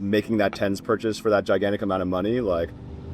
making that TenZ purchase for that gigantic amount of money, like,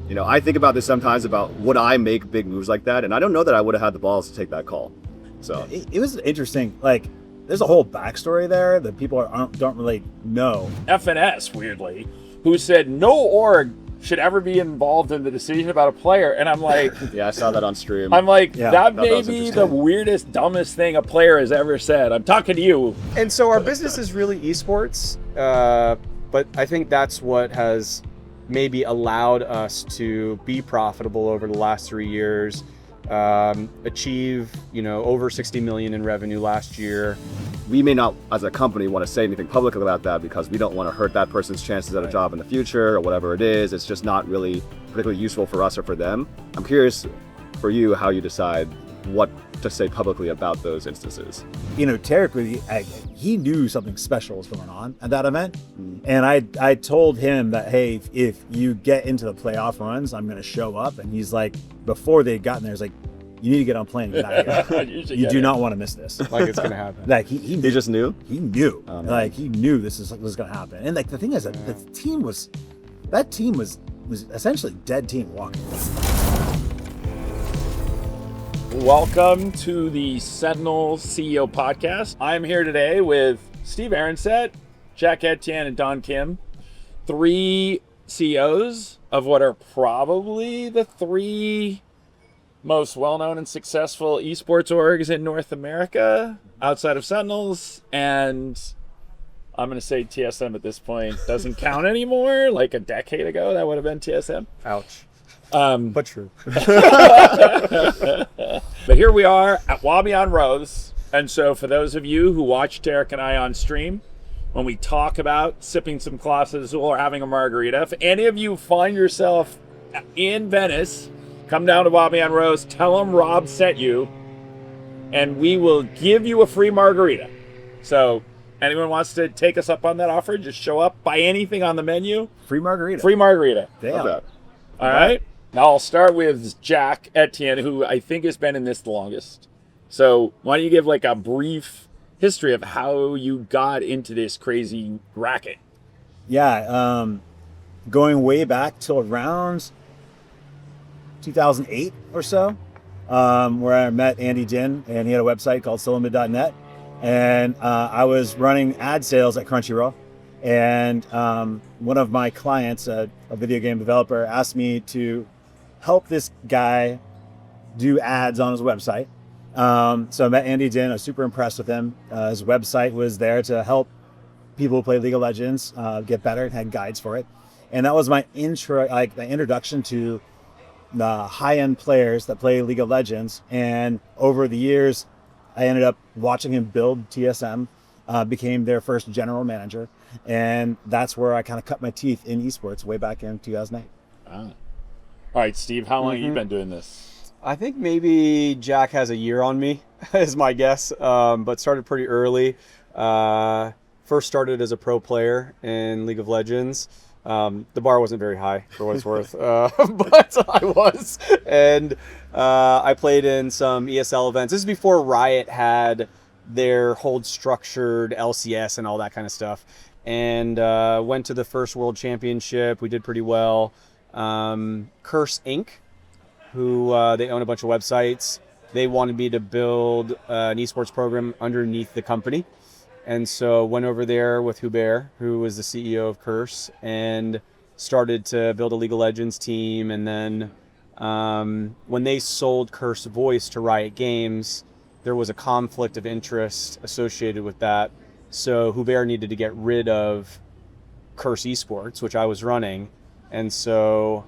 you know, I think about this sometimes about would I make big moves like that, and I don't know that I would have had the balls to take that call. So it was interesting. Like, there's a whole backstory there that people don't really know. FNS, weirdly, who said no org should ever be involved in the decision about a player, and I'm like, yeah, I saw that on stream. I'm like, Yeah, that may be the weirdest, dumbest thing a player has ever said. I'm talking to you. And so our business is really esports, but I think that's what has maybe allowed us to be profitable over the last 3 years, achieve, you know, over 60 million in revenue last year. We may not, as a company, want to say anything publicly about that because we don't want to hurt that person's chances at a job in the future or whatever it is. It's just not really particularly useful for us or for them. I'm curious for you how you decide what to say publicly about those instances. You know, Tarik, he knew something special was going on at that event. And I told him that, hey, if you get into the playoff runs, I'm going to show up. And he's like, before they'd gotten there, he's like, you need to get on a plane and get out of here. You do not want to miss this. Like it's going to happen. Like he just knew? He knew. Like he knew this was going to happen. And like the thing is that that team was essentially dead team walking. Welcome to the Sentinels CEO podcast. I'm here today with Steve Arhancet, Jack Etienne, and Don Kim, 3 CEOs of what are probably the 3 most well-known and successful esports orgs in North America outside of Sentinels. And I'm going to say TSM at this point doesn't count anymore. Like a decade ago, that would have been TSM. Ouch. But true. But here we are at Wabi on Rose. And so for those of you who watch Tarik and I on stream, when we talk about sipping some Class Azul or having a margarita, if any of you find yourself in Venice, come down to Wabi on Rose, tell them Rob sent you, and we will give you a free margarita. So anyone wants to take us up on that offer, just show up, buy anything on the menu. Free margarita. Free margarita. Damn. All right. Now I'll start with Jack Etienne, who I think has been in this the longest. So why don't you give like a brief history of how you got into this crazy racket? Yeah, going way back till around 2008 or so, where I met Andy Din, and he had a website called Solomid.net, and I was running ad sales at Crunchyroll, and one of my clients, a video game developer, asked me to help this guy do ads on his website. So I met Andy Din. I was super impressed with him. His website was there to help people who play League of Legends get better, and had guides for it. And that was my introduction to the high-end players that play League of Legends. And over the years, I ended up watching him build TSM, became their first general manager. And that's where I kind of cut my teeth in esports way back in 2008. All right, Steve, how long have you been doing this? I think maybe Jack has a year on me, is my guess, but started pretty early. First started as a pro player in League of Legends. The bar wasn't very high, for what it's worth, but I was. And I played in some ESL events. This is before Riot had their whole structured LCS and all that kind of stuff. And went to the first World Championship. We did pretty well. Curse Inc., who they own a bunch of websites. They wanted me to build an esports program underneath the company. And so went over there with Hubert, who was the CEO of Curse, and started to build a League of Legends team. And then when they sold Curse Voice to Riot Games, there was a conflict of interest associated with that. So Hubert needed to get rid of Curse Esports, which I was running. And so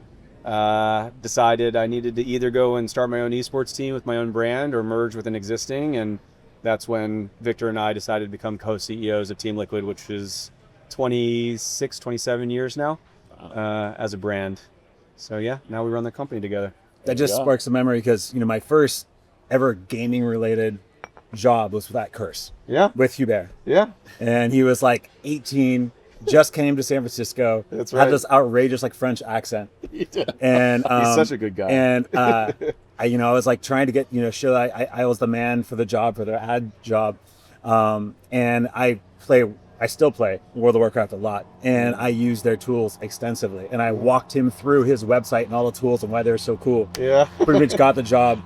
decided I needed to either go and start my own esports team with my own brand or merge with an existing. And that's when Victor and I decided to become co-CEOs of Team Liquid, which is 27 years now as a brand. So yeah, now we run the company together. That just sparks a memory because, you know, my first ever gaming related job was with that Curse. Yeah. With Hubert. Yeah. And he was like 18, just came to San Francisco. That's right. Had this outrageous like French accent. He did. And he's such a good guy. And I was like trying to get, show that I was the man for the job, for the ad job. And I play I still play World of Warcraft a lot, and I use their tools extensively. And I walked him through his website and all the tools and why they're so cool. Yeah. Pretty much got the job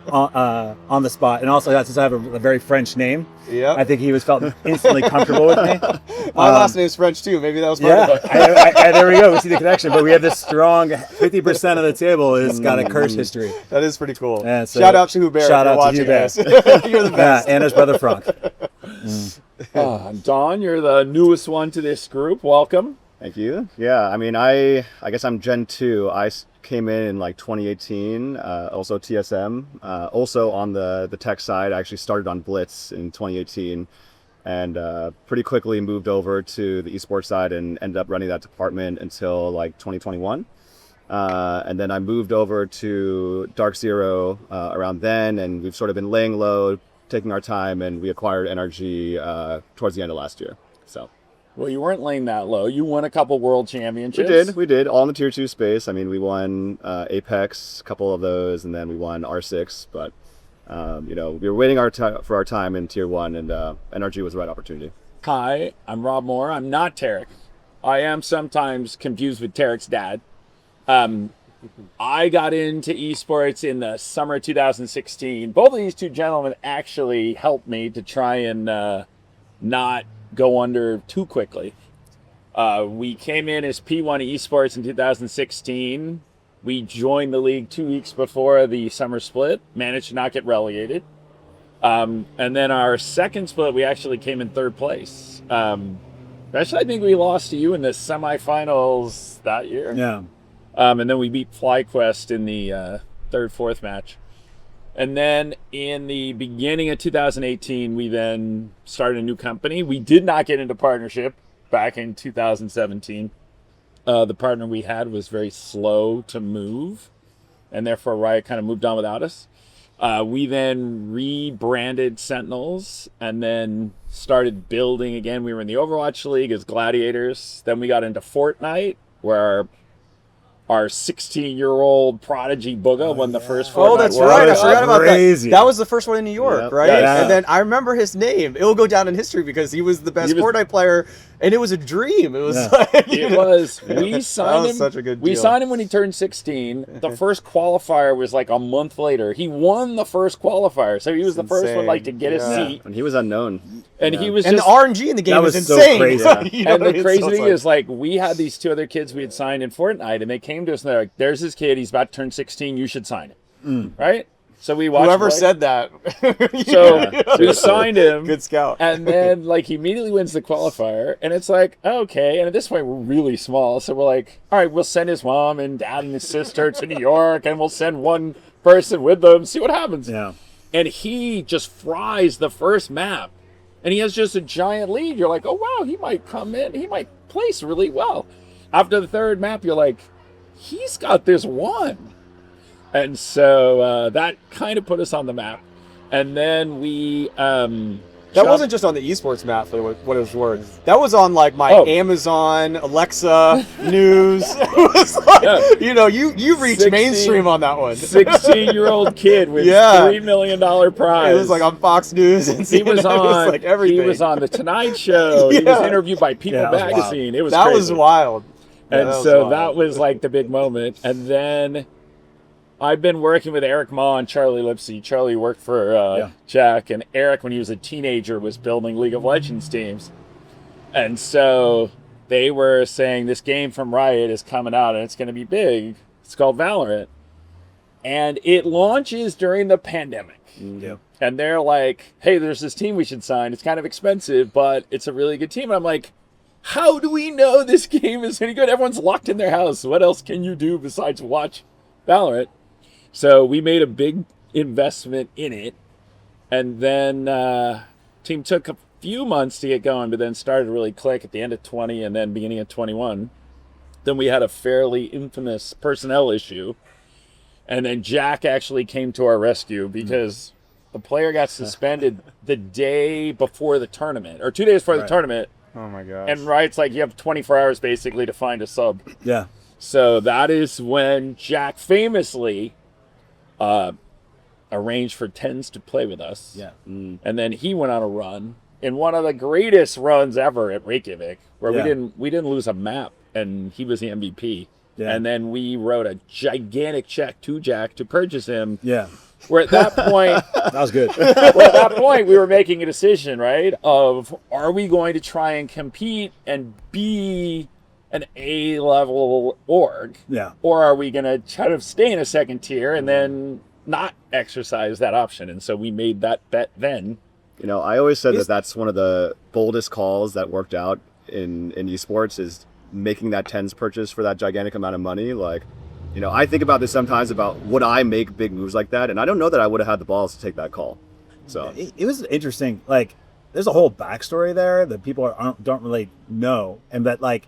on the spot. And also, since I have a very French name, Yeah. I think he felt instantly comfortable with me. My last name's French too. Maybe that was part Yeah, of it. there we go. We see the connection. But we have this strong 50% of the table has got a curse history. That is pretty cool. Yeah, so shout out to Hubert. shout if out to you're Hubert. watching this. You're the Yeah, best. and his brother Frank. Don, you're the newest one to this group. Welcome. Thank you. Yeah, I mean, I guess I'm Gen 2. Came in like 2018, also TSM. Also on the tech side, I actually started on Blitz in 2018 and pretty quickly moved over to the esports side and ended up running that department until like 2021. And then I moved over to DarkZero around then, and we've sort of been laying low, taking our time, and we acquired NRG towards the end of last year. So. Well, you weren't laying that low. You won a couple world championships. We did, all in the tier 2 space. I mean, we won Apex, a couple of those, and then we won R6. But we were waiting for our time in tier 1, and NRG was the right opportunity. Hi, I'm Rob Moore. I'm not Tarik. I am sometimes confused with Tarik's dad. I got into esports in the summer 2016. Both of these two gentlemen actually helped me to try and not go under too quickly. We came in as P1 Esports in 2016. We joined the league 2 weeks before the summer split, managed to not get relegated. And then our second split, we actually came in 3rd place. Actually, I think we lost to you in the semifinals that year. Yeah. And then we beat FlyQuest in the 3rd, 4th match. And then in the beginning of 2018, we then started a new company. We did not get into partnership back in 2017. The partner we had was very slow to move, and therefore Riot kind of moved on without us. We then rebranded Sentinels and then started building again. We were in the Overwatch League as Gladiators. Then we got into Fortnite, where our 16-year-old prodigy Booga won the first Fortnite. Oh, that's World right. I Cup. forgot about Crazy. that. That was the first one in New York, Yep. right? Yeah. And then I remember his name. It'll go down in history because he was the best Fortnite player, and it was a dream. It was like, It was. We signed was him. such a good We deal. signed him when he turned 16. The first qualifier was like a month later. He won the first qualifier, so he was the first one insane. like to get a Yeah. seat. And he was unknown. And he was and just. the RNG in the game That is was so insane. crazy. You know And what I the mean? crazy So it's thing like- is, like, we had these 2 other kids we had signed in Fortnite, and they came to us and they're like, "There's this kid. He's about to turn 16. You should sign him." Right? So we watched. whoever like- said that. So we seriously. signed him. Good scout. And then, like, he immediately wins the qualifier, and it's like, okay. And at this point, we're really small, so we're like, all right, we'll send his mom and dad and his sister to New York, and we'll send one person with them, see what happens. Yeah. And he just fries the first map, and he has just a giant lead. You're like, oh wow, he might come in, he might place really well. After the 3rd map, you're like, he's got this one. And so that kind of put us on the map. And then we That wasn't just on the esports map for what it was worth. That was on like my Amazon, Alexa, news. It was like, you reached 16 mainstream on that one. 16-year-old kid with Yeah. $3 million prize. It was like on Fox News and He was CNN. on. It was like everything. He was on the Tonight Show. He was Yeah. interviewed by People Yeah, that was wild. Magazine. It was that crazy. was wild. Yeah, And that was so wild. that was like the big moment. And then I've been working with Eric Ma and Charlie Lipsy. Charlie worked for Jack, and Eric, when he was a teenager, was building League of Legends teams. And so they were saying this game from Riot is coming out and it's going to be big. It's called Valorant. And it launches during the pandemic. Yeah. And they're like, hey, there's this team we should sign. It's kind of expensive, but it's a really good team. And I'm like, how do we know this game is any good? Everyone's locked in their house. What else can you do besides watch Valorant? So we made a big investment in it. And then team took a few months to get going, but then started to really click at the end of 20 and then beginning of 21. Then we had a fairly infamous personnel issue. And then Jack actually came to our rescue because the player got suspended the day before the tournament, or 2 days before the tournament. Oh my gosh. And Riot's like, you have 24 hours basically to find a sub. Yeah. So that is when Jack famously arranged for TenZ to play with us. Yeah. And then he went on a run in one of the greatest runs ever at Reykjavik, where Yeah. we didn't lose a map, and he was the MVP. Yeah. And then we wrote a gigantic check to Jack to purchase him. Yeah. Where at that point, That was good. we were making a decision, right? Of are we going to try and compete and be an A-level org, Yeah. or are we going to try to stay in a second tier and then not exercise that option? And so we made that bet then. You know, I always said that that's one of the boldest calls that worked out in esports is making that TenZ purchase for that gigantic amount of money. Like, you know, I think about this sometimes about would I make big moves like that? And I don't know that I would have had the balls to take that call. So It was interesting. Like, there's a whole backstory there that people don't really know, and that like,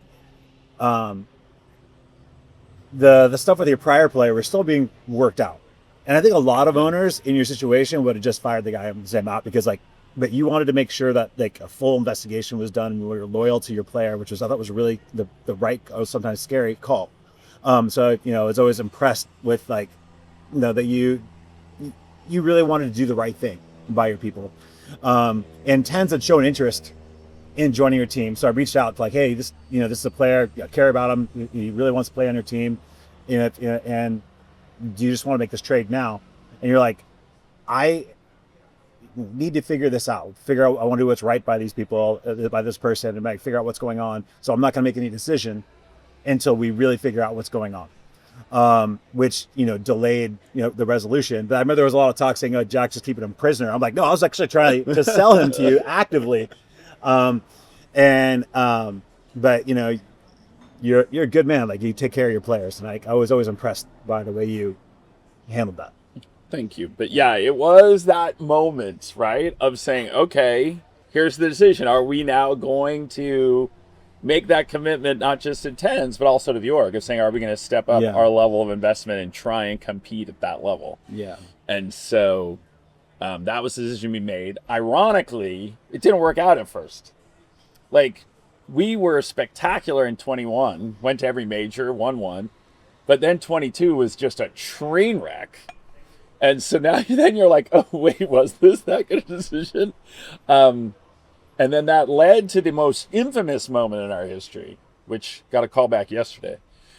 the stuff with your prior player was still being worked out. And I think a lot of owners in your situation would have just fired the guy and sent him out because like, but you wanted to make sure that like a full investigation was done and you were loyal to your player, which was I thought was really the right, sometimes scary call. So you know, I was always impressed with like, you know, that you really wanted to do the right thing by your people. And TenZ had shown interest in joining your team, so I reached out to like, hey, this is a player, I care about him. He really wants to play on your team, and do you just want to make this trade now? And you're like, I need to figure this out. I want to do what's right by these people, by this person, and figure out what's going on. So I'm not going to make any decision until we really figure out what's going on. Which, you know, delayed, you know, the resolution. But I remember there was a lot of talk saying, oh, Jack's just keeping him prisoner. I'm like, no, I was actually trying to sell him to you actively. But you know, you're a good man. Like, you take care of your players. And I was always impressed by the way you handled that. Thank you. But yeah, it was that moment, right, of saying, okay, here's the decision. Are we now going to make that commitment not just to TenZ, but also to the org, of saying, are we going to step up our level of investment and try and compete at that level? Yeah. And so that was the decision we made. Ironically, it didn't work out at first. Like, we were spectacular in 21, went to every major, won one. But then 22 was just a train wreck. And so now then you're like, oh, wait, was this that good a decision? And then that led to the most infamous moment in our history, which got a call back yesterday,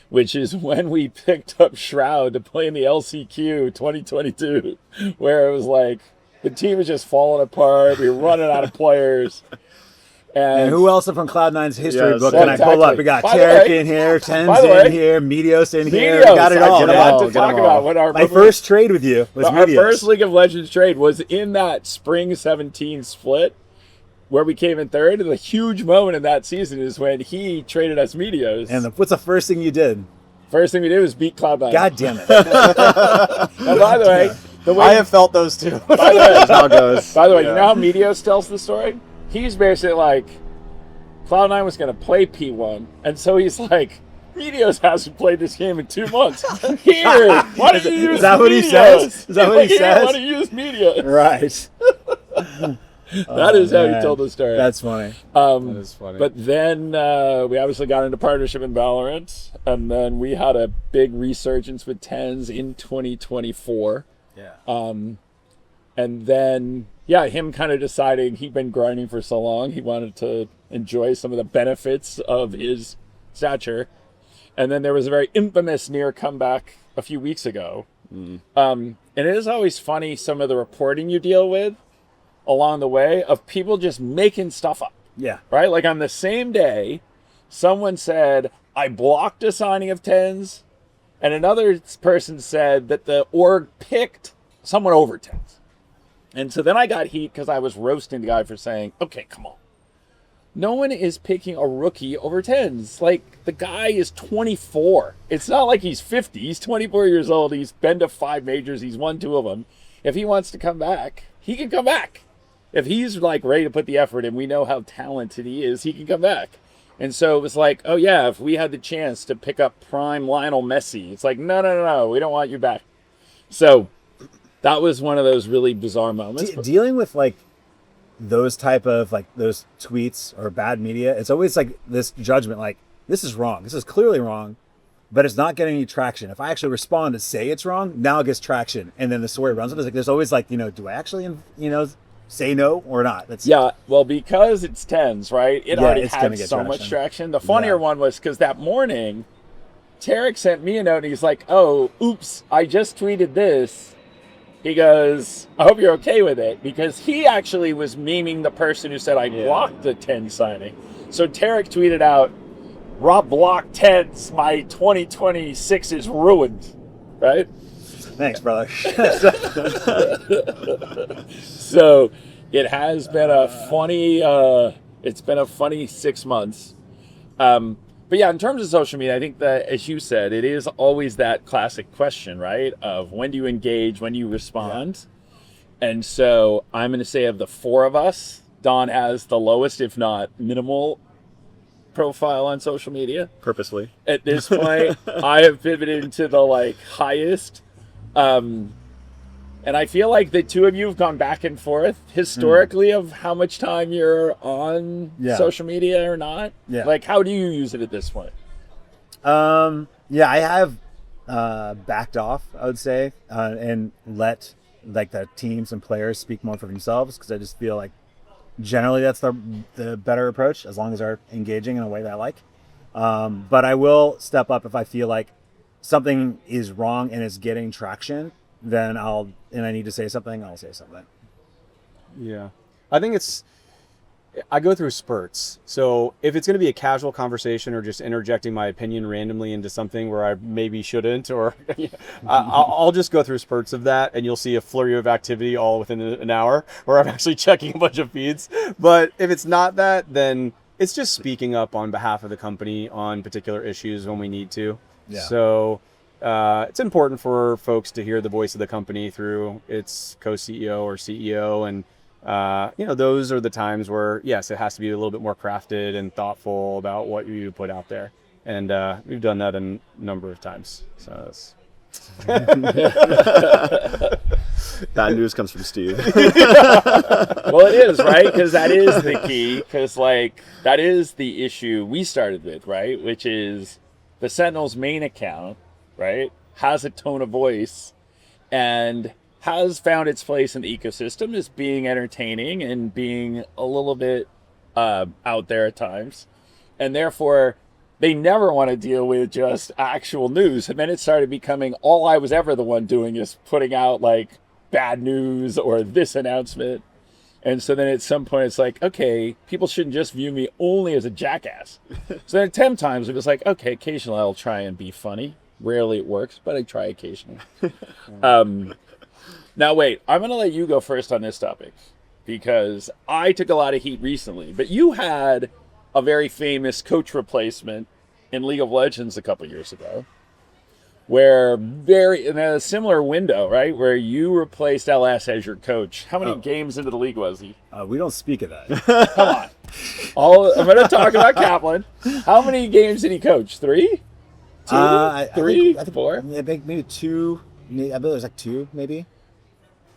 which is when we picked up Shroud to play in the LCQ 2022, where it was like the team was just falling apart. We were running out of players. And who else from Cloud9's history Yes, book can exactly. I pull up? We got By the Tarik way- in here, by the way, TenZ in here, Meteos in here. We Meteos, got it all. I forgot man. to talk about when our My first trade with you was our Meteos. first League of Legends trade was in that spring 17 split where we came in third. And the huge moment in that season is when he traded us Meteos. And what's the first thing you did? First thing we did was beat Cloud9. God damn it. And by the way, I have felt those too. by the way, that's how it goes. By the way, you know how Meteos tells the story? He's basically like, Cloud9 was going to play P1, and so he's like, Meteos hasn't played this game in 2 months. Here, why don't you use Is that what he Meteos? says? Is that what he Here, says? Why don't you use Meteos? Right. That is how he man. told the story. That's funny. That is funny. But then we obviously got into partnership in Valorant, and then we had a big resurgence with TenZ in 2024. Yeah. And then, yeah, him kind of deciding he'd been grinding for so long, he wanted to enjoy some of the benefits of his stature. And then there was a very infamous near comeback a few weeks ago. And it is always funny, some of the reporting you deal with along the way of people just making stuff up, Yeah. right? Like on the same day, someone said, I blocked a signing of TenZ, and another person said that the org picked someone over TenZ. And so then I got heat because I was roasting the guy for saying, okay, come on. No one is picking a rookie over TenZ. Like, the guy is 24. It's not like he's 50. He's 24 years old. He's been to 5 majors. He's won 2 of them. If he wants to come back, he can come back. If he's, like, ready to put the effort in, we know how talented he is, he can come back. And so it was like, oh, yeah, if we had the chance to pick up prime Lionel Messi, it's like, no, we don't want you back. So that was one of those really bizarre moments. Dealing with like those type of like those tweets or bad media, it's always like this judgment, like this is wrong. This is clearly wrong, but it's not getting any traction. If I actually respond to say it's wrong, now it gets traction. And then the story runs with it. Like, there's always like, do I actually, say no or not. That's Yeah, well, because it's TenZ, right? It Yeah, already it's gonna had get so much traction. traction. The funnier Yeah. one was because that morning, Tarik sent me a note and he's like, "Oh, oops, I just tweeted this." He goes, "I hope you're okay with it," because he actually was memeing the person who said I blocked the TenZ signing. So Tarik tweeted out, "Rob blocked TenZ. My 2026 is ruined." Right? Thanks, brother. So it has been a funny. It's been a funny 6 months. But yeah, in terms of social media, I think that, as you said, it is always that classic question, right? Of when do you engage, when do you respond? And so I'm going to say of the four of us, Don has the lowest, if not minimal, profile on social media. Purposely. At this point, I have pivoted to the highest. And I feel like the two of you have gone back and forth historically of how much time you're on social media or not. Yeah. Like, how do you use it at this point? Yeah, I have backed off, I would say, and let the teams and players speak more for themselves, because I just feel like generally that's the better approach, as long as they're engaging in a way that I like. But I will step up if I feel like something is wrong and it's getting traction. Then I need to say something, I'll say something. Yeah. I think I go through spurts. So if it's going to be a casual conversation or just interjecting my opinion randomly into something where I maybe shouldn't, or I'll just go through spurts of that, and you'll see a flurry of activity all within an hour where I'm actually checking a bunch of feeds. But if it's not that, then it's just speaking up on behalf of the company on particular issues when we need to. Yeah. So it's important for folks to hear the voice of the company through its co-CEO or CEO. And, those are the times where, yes, it has to be a little bit more crafted and thoughtful about what you put out there. And we've done that a number of times. So that's... Bad news comes from Steve. Well, it is, right? Because that is the key. Because, that is the issue we started with, right? Which is the Sentinels main account, right, has a tone of voice and has found its place in the ecosystem as being entertaining and being a little bit out there at times. And therefore, they never want to deal with just actual news. And then it started becoming all I was ever the one doing is putting out bad news or this announcement. And so then at some point it's like, okay, people shouldn't just view me only as a jackass. So then 10 times it was like, okay, occasionally I'll try and be funny. Rarely it works, but I try occasionally. Now, wait, I'm going to let you go first on this topic because I took a lot of heat recently. But you had a very famous coach replacement in League of Legends a couple years ago where in a similar window, right, where you replaced LS as your coach. How many games into the league was he? We don't speak of that. Come on. I'm going to talk about Kaplan. How many games did he coach? 3? 2? 3? I think 4? I think maybe 2. I believe it was 2, maybe.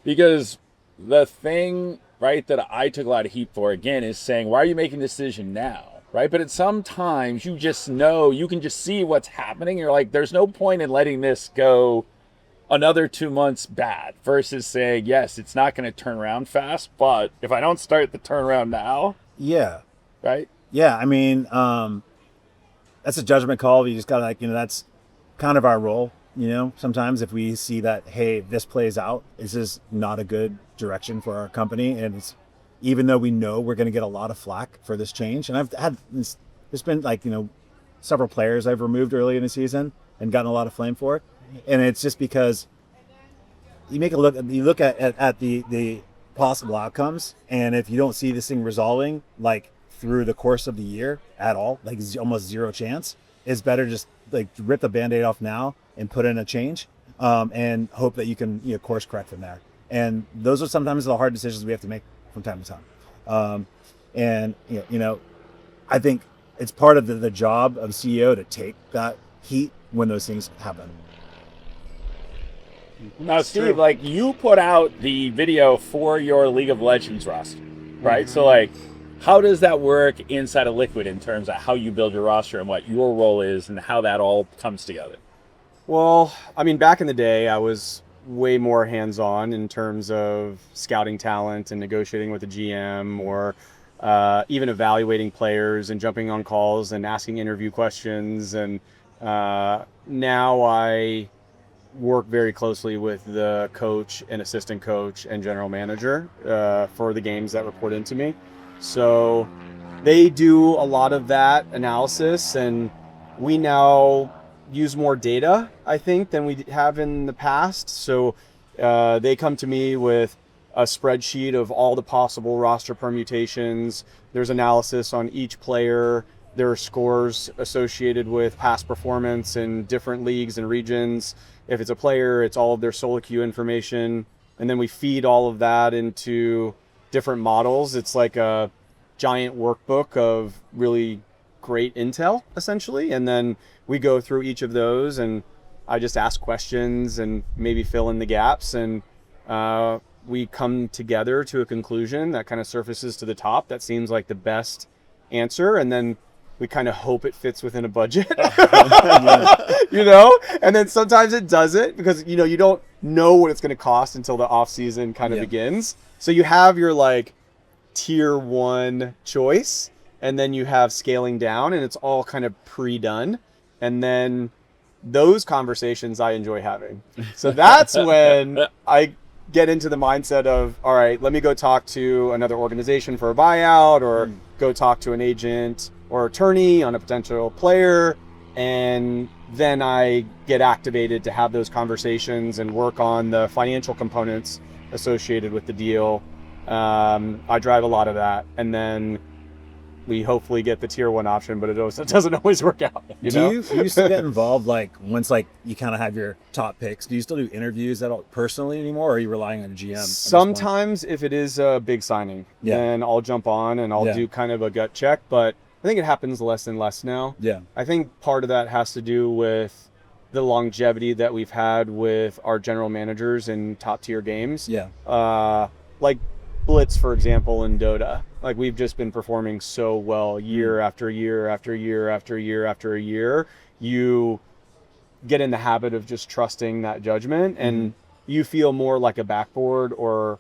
Because the thing, right, that I took a lot of heat for, again, is saying, why are you making a decision now, right? But at some times, you just know, you can just see what's happening. You're like, there's no point in letting this go another 2 months bad versus saying, yes, it's not going to turn around fast, but if I don't start the turnaround now, Yeah. right? Yeah, I mean, that's a judgment call. You just got to, that's kind of our role. Sometimes if we see that, hey, this plays out, this is not a good direction for our company. And even though we know we're going to get a lot of flack for this change. And I've had this, there's been several players I've removed early in the season and gotten a lot of flame for it. And it's just because you look at the possible outcomes. And if you don't see this thing resolving, through the course of the year at all, almost zero chance, it's better just rip the Band-Aid off now and put in a change, and hope that you can course correct from there. And those are sometimes the hard decisions we have to make from time to time. And I think it's part of the job of CEO to take that heat when those things happen. Now, Steve, you put out the video for your League of Legends roster, right? So how does that work inside of Liquid in terms of how you build your roster and what your role is and how that all comes together? Well, I mean, back in the day, I was way more hands-on in terms of scouting talent and negotiating with the GM, or even evaluating players and jumping on calls and asking interview questions. And now I work very closely with the coach and assistant coach and general manager for the games that report into me. So they do a lot of that analysis, and we now use more data, I think, than we have in the past. So they come to me with a spreadsheet of all the possible roster permutations. There's analysis on each player. There are scores associated with past performance in different leagues and regions. If it's a player, it's all of their solo queue information. And then we feed all of that into different models. It's like a giant workbook of really great intel, essentially. And then we go through each of those, and I just ask questions and maybe fill in the gaps. And we come together to a conclusion that kind of surfaces to the top. That seems like the best answer. And then we kind of hope it fits within a budget, you know? And then sometimes it doesn't, because, you know, you don't know what it's going to cost until the off season kind of begins. So you have your like tier 1 choice, and then you have scaling down, and it's all kind of pre-done. And then those conversations I enjoy having. So that's when I get into the mindset of, all right, let me go talk to another organization for a buyout, or go talk to an agent or attorney on a potential player. And then I get activated to have those conversations and work on the financial components associated with the deal. I drive a lot of that. And then we hopefully get the tier 1 option, but it doesn't always work out. Do you still get involved, like once like you kind of have your top picks? Do you still do interviews at all personally anymore, or are you relying on a GM? Sometimes if it is a big signing, then I'll jump on and I'll do kind of a gut check, but I think it happens less and less now. Yeah. I think part of that has to do with the longevity that we've had with our general managers in top tier games. Yeah. Like Blitz, for example, in Dota. Like, we've just been performing so well year after year after year after year after year. You get in the habit of just trusting that judgment, and you feel more like a backboard or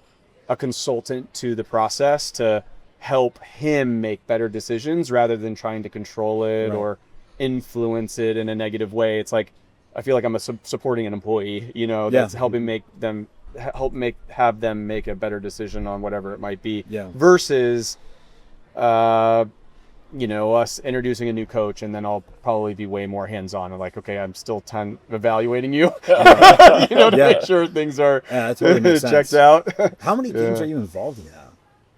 a consultant to the process to help him make better decisions rather than trying to control it or influence it in a negative way. It's like, I feel like I'm supporting an employee, you know, that's helping have them make a better decision on whatever it might be, versus you know, us introducing a new coach, and then I'll probably be way more hands-on and like, okay, I'm still evaluating you, you know, to make sure things are checked out. How many games are you involved in now?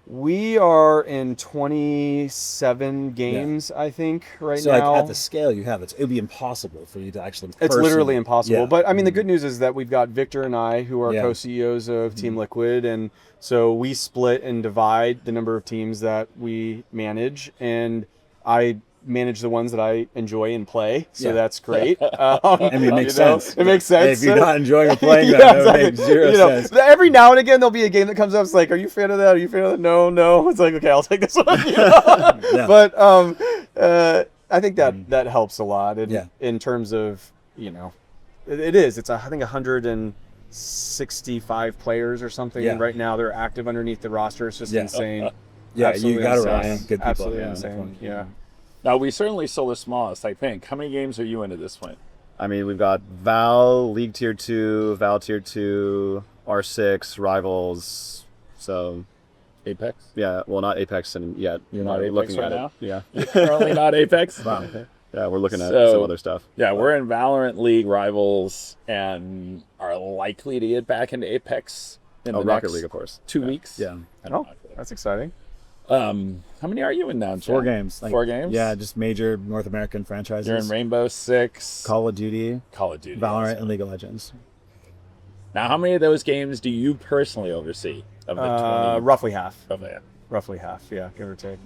We are in 27 games, I think, right now. So, like, at the scale you have, it would be impossible for you to actually It's literally impossible. Yeah. But, I mean, the good news is that we've got Victor and I, who are co-CEOs of Team Liquid, and so we split and divide the number of teams that we manage, and I manage the ones that I enjoy and play, so that's great. I mean, it makes sense. It makes sense. Hey, if you're not enjoying playing that, that makes zero sense. Every now and again, there'll be a game that comes up. It's like, are you a fan of that? Are you a fan of that? No. It's like, okay, I'll take this one. You know? But I think that helps a lot in terms of, you know, it is. It's, I think, 165 players or something right now. They're active underneath the roster. It's just insane. You got to rely on good people. Absolutely insane. Yeah. Now, we certainly still the smallest, I think. How many games are you in at this point? I mean, we've got Val, League Tier 2, Val Tier 2, R6, Rivals, so... Apex? Yeah, well, not Apex yet. You're not Apex looking right at now? Yeah. You're currently not Apex? Wow. Yeah, we're looking at some other stuff. Yeah, we're in Valorant, League, Rivals, and are likely to get back into Apex in the Rocket next League, of course. 2 weeks. Yeah. That's exciting. How many are you in now, Chad? 4 games. 4 games? Yeah, just major North American franchises. You're in Rainbow Six, Call of Duty, Valorant, and League of Legends. Now, how many of those games do you personally oversee? Of the 20? Roughly half. Roughly half, yeah, give or take.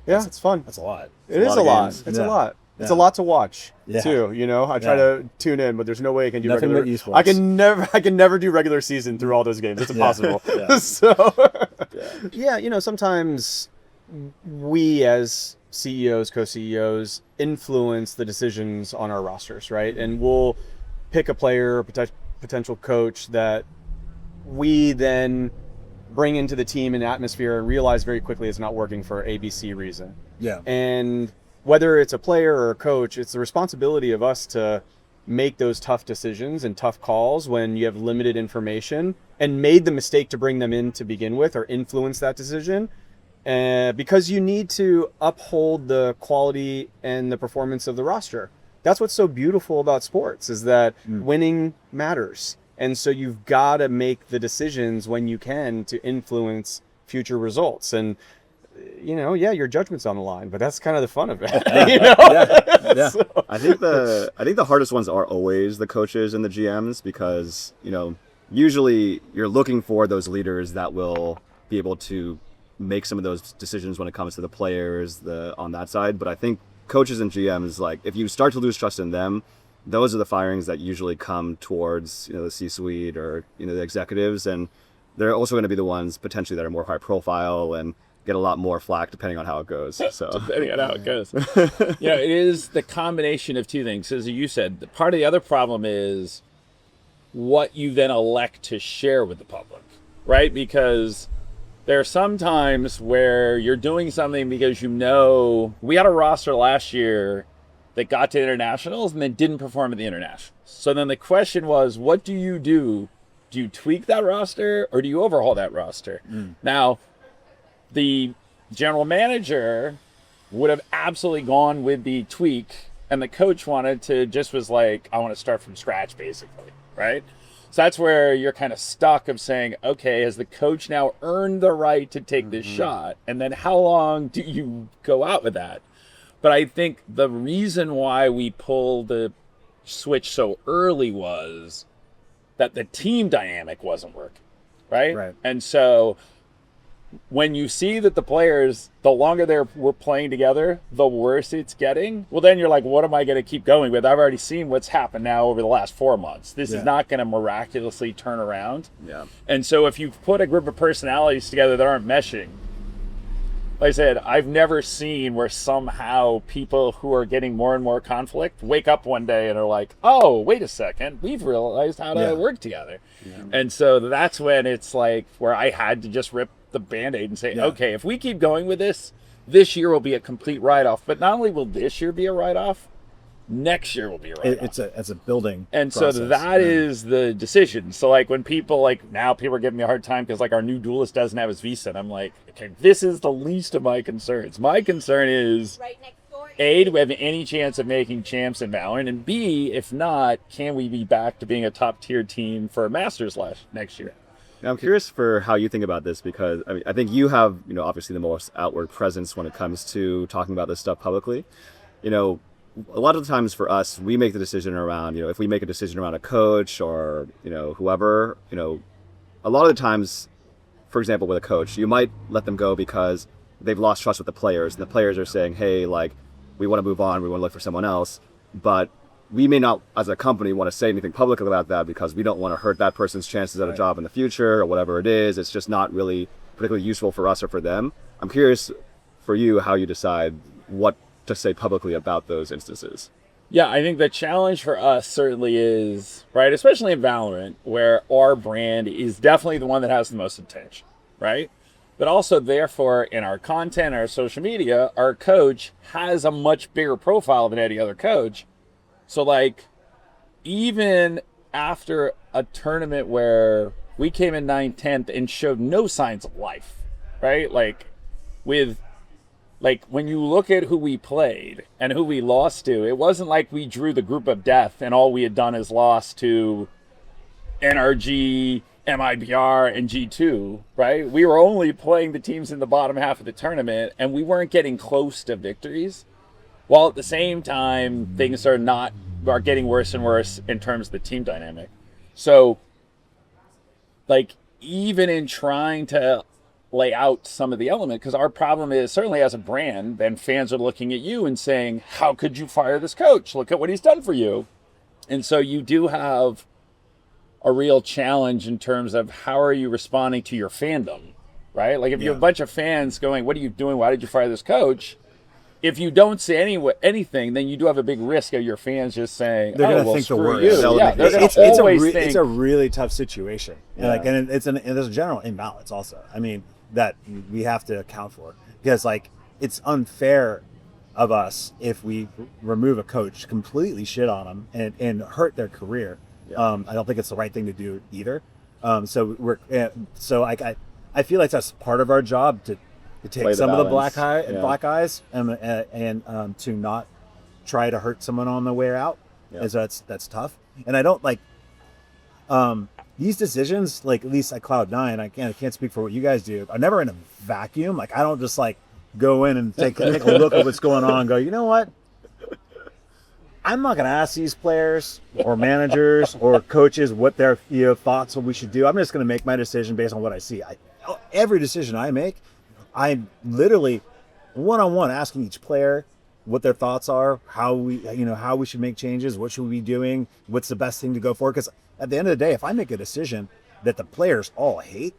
Yeah, it's fun. That's a lot. It is a lot. It's a lot. It's a lot to watch too. You know, I try to tune in, but there's no way I can do nothing regular. But esports. I can never do regular season through all those games. It's impossible. So, you know, sometimes we as CEOs, co-CEOs influence the decisions on our rosters, right? And we'll pick a player, potential coach that we then bring into the team and atmosphere and realize very quickly it's not working for ABC reason. Yeah. And whether it's a player or a coach, it's the responsibility of us to make those tough decisions and tough calls when you have limited information and made the mistake to bring them in to begin with or influence that decision. Because you need to uphold the quality and the performance of the roster. That's what's so beautiful about sports, is that winning matters. And so you've got to make the decisions when you can to influence future results. And, your judgment's on the line, but that's kind of the fun of it. Yeah. So. I think the hardest ones are always the coaches and the GMs, because, usually you're looking for those leaders that will be able to make some of those decisions when it comes to the players, on that side. But I think coaches and GMs, like, if you start to lose trust in them, those are the firings that usually come towards, the C-suite or, the executives. And they're also going to be the ones potentially that are more high profile and get a lot more flack depending on how it goes. So depending on how it goes. It is the combination of two things. As you said, part of the other problem is what you then elect to share with the public, right? Because there are some times where you're doing something because we had a roster last year that got to internationals and then didn't perform at the internationals. So then the question was, what do you do? Do you tweak that roster or do you overhaul that roster? Now, the general manager would have absolutely gone with the tweak, and the coach was like, I want to start from scratch, basically, right? So that's where you're kind of stuck of saying, okay, has the coach now earned the right to take this shot? And then how long do you go out with that? But I think the reason why we pulled the switch so early was that the team dynamic wasn't working, right? Right. And so when you see that the players, the longer we're playing together, the worse it's getting, well, then you're like, what am I going to keep going with? I've already seen what's happened now over the last 4 months. This is not going to miraculously turn around. Yeah. And so if you put a group of personalities together that aren't meshing, like I said, I've never seen where somehow people who are getting more and more conflict wake up one day and are like, oh, wait a second, we've realized how to work together. Yeah. And so that's when it's like where I had to just rip the Band-Aid and say, okay, if we keep going with this year will be a complete write-off. But not only will this year be a write-off, next year will be a write-off. It's a building and process. So that is the decision. So like when people now people are giving me a hard time because our new duelist doesn't have his visa, and I'm like, okay, this is the least of my concerns. My concern is A, do we have any chance of making champs in Valorant? And B, if not, can we be back to being a top tier team for a Masters next year? Now, I'm curious for how you think about this, because I think you have, obviously the most outward presence when it comes to talking about this stuff publicly. A lot of the times for us, we make the decision around, if we make a decision around a coach or, whoever, a lot of the times, for example, with a coach, you might let them go because they've lost trust with the players, and the players are saying, hey, we want to move on, we want to look for someone else. But we may not, as a company, want to say anything publicly about that because we don't want to hurt that person's chances at a job in the future or whatever it is. It's just not really particularly useful for us or for them. I'm curious for you how you decide what to say publicly about those instances. Yeah, I think the challenge for us certainly is, right, especially in Valorant, where our brand is definitely the one that has the most attention, right? But also, therefore, in our content, our social media, our coach has a much bigger profile than any other coach. So, even after a tournament where we came in 9th, 10th and showed no signs of life, right? When you look at who we played and who we lost to, it wasn't like we drew the group of death and all we had done is lost to NRG, MIBR, and G2, right? We were only playing the teams in the bottom half of the tournament, and we weren't getting close to victories. While at the same time, things are getting worse and worse in terms of the team dynamic. So, even in trying to lay out some of the element, because our problem is, certainly as a brand, then fans are looking at you and saying, how could you fire this coach? Look at what he's done for you. And so you do have a real challenge in terms of how are you responding to your fandom, right? If you have a bunch of fans going, what are you doing? Why did you fire this coach? if you don't say anything, then you do have a big risk of your fans just saying, They're gonna well, think the screw worst. you. Yeah, they're gonna it's always think. it's a really tough situation. Yeah. And there's a general imbalance also. I mean, that we have to account for, because like it's unfair of us if we remove a coach, completely shit on them and hurt their career. Yeah. I don't think it's the right thing to do either. I feel like that's part of our job to take Play the some of the balance. Yeah. black eyes and to not try to hurt someone on the way out. Yeah. And so that's tough. And I don't like these decisions, like at least at Cloud9, I can't speak for what you guys do. I'm never in a vacuum. Like I don't just like go in and take a look at what's going on and go, you know what? I'm not going to ask these players or managers or coaches what their thoughts, what we should do. I'm just going to make my decision based on what I see. Every decision I make, I'm literally one-on-one asking each player what their thoughts are, how we should make changes, what should we be doing, what's the best thing to go for. Because at the end of the day, if I make a decision that the players all hate,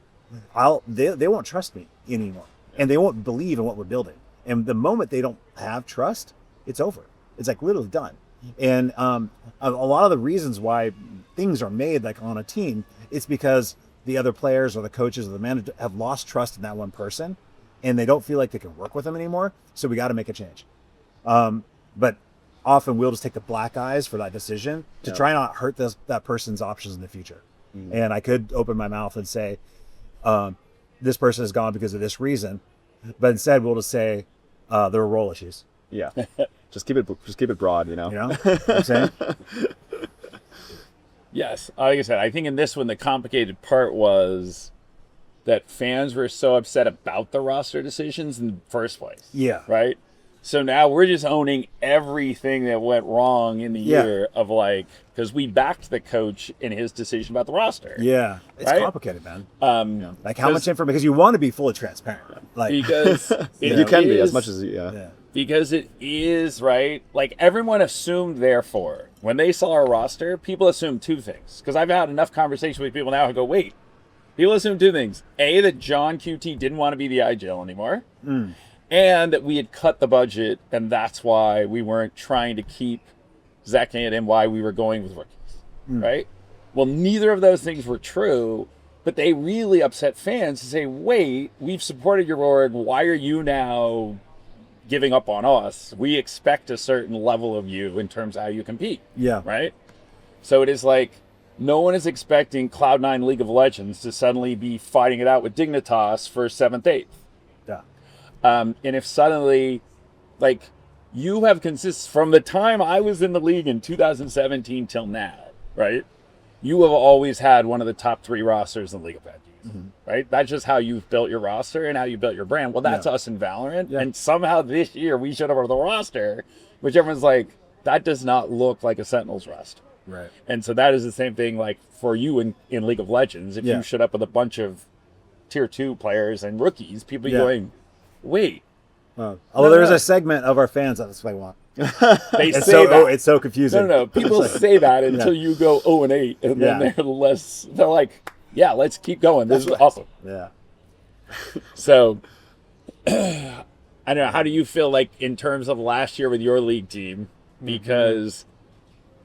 they won't trust me anymore, and they won't believe in what we're building. And the moment they don't have trust, it's over. It's like literally done. And a lot of the reasons why things are made like on a team, it's because the other players or the coaches or the manager have lost trust in that one person, and they don't feel like they can work with them anymore. So we got to make a change. But often we'll just take the black eyes for that decision to try not hurt that person's options in the future. Mm-hmm. And I could open my mouth and say, this person is gone because of this reason, but instead we'll just say there were role issues. Yeah. Just keep it broad, You know what I'm saying? Yes, like I said, I think in this one the complicated part was that fans were so upset about the roster decisions in the first place. Yeah. Right? So now we're just owning everything that went wrong in the year of like, because we backed the coach in his decision about the roster. Yeah. It's right? complicated, man. Like how Because- much information, because you want to be fully transparent. Like Because You can be as is- much as yeah. Because it is, right? Like everyone assumed, therefore, when they saw our roster, people assumed two things. Because I've had enough conversation with people now who go, wait, people assume two things. A, that John QT didn't want to be the IGL anymore. And that we had cut the budget, and that's why we weren't trying to keep Zek and why we were going with rookies, right? Well, neither of those things were true, but they really upset fans to say, wait, we've supported your org. Why are you now giving up on us? We expect a certain level of you in terms of how you compete. Yeah. Right? So it is like no one is expecting Cloud9 League of Legends to suddenly be fighting it out with Dignitas for 7th, 8th. Yeah. And if suddenly, like, you have from the time I was in the league in 2017 till now, right? You have always had one of the top 3 rosters in League of Legends. Right? That's just how you've built your roster and how you built your brand. Well, that's us in Valorant. Yeah. And somehow this year we showed up with the roster, which everyone's like, that does not look like a Sentinels roster. Right. And so that is the same thing like for you in League of Legends. If you showed up with a bunch of tier 2 players and rookies, people going, wait. Although there's a segment of our fans that's what I want. They It's say that. it's so confusing. No. People say that until you go 0-8, and then they're like, yeah, let's keep going. This is awesome. Yeah. So, I don't know. How do you feel like in terms of last year with your league team? Because,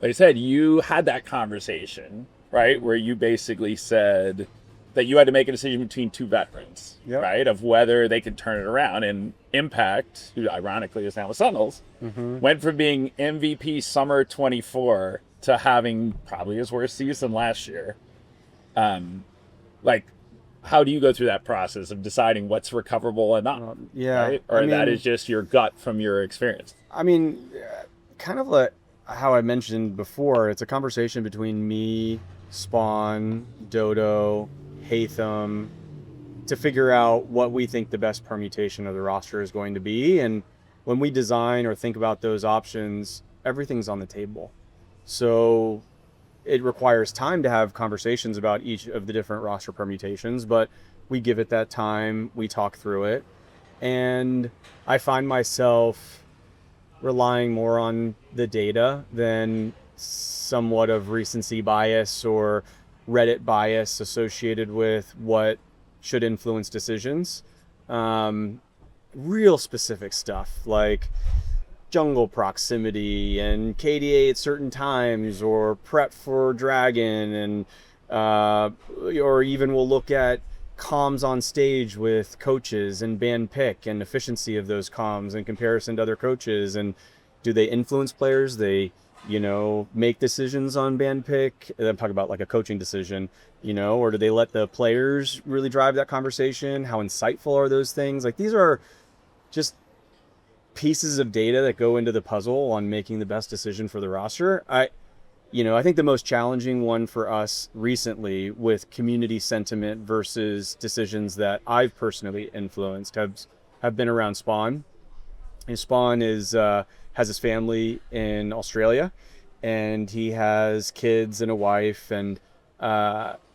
like I said, you had that conversation, right? Where you basically said that you had to make a decision between 2 veterans, right? Of whether they could turn it around. And Impact, who ironically is now with Sentinels, went from being MVP summer 24 to having probably his worst season last year. Like, how do you go through that process of deciding what's recoverable and not? Right? Or that is just your gut from your experience? I mean, kind of like how I mentioned before, it's a conversation between me, Spawn, Dodo, Hatham, to figure out what we think the best permutation of the roster is going to be. And when we design or think about those options, everything's on the table. So it requires time to have conversations about each of the different roster permutations, but we give it that time, we talk through it. And I find myself relying more on the data than somewhat of recency bias or Reddit bias associated with what should influence decisions. And real specific stuff like jungle proximity and KDA at certain times, or prep for dragon, and or even we'll look at comms on stage with coaches and band pick and efficiency of those comms in comparison to other coaches, and do they influence players? They, you know, make decisions on band pick. I'm talking about like a coaching decision, you know, or do they let the players really drive that conversation? How insightful are those things? Like, these are just pieces of data that go into the puzzle on making the best decision for the roster. I think the most challenging one for us recently with community sentiment versus decisions that I've personally influenced have been around Spawn. And Spawn has his family in Australia, and he has kids and a wife, and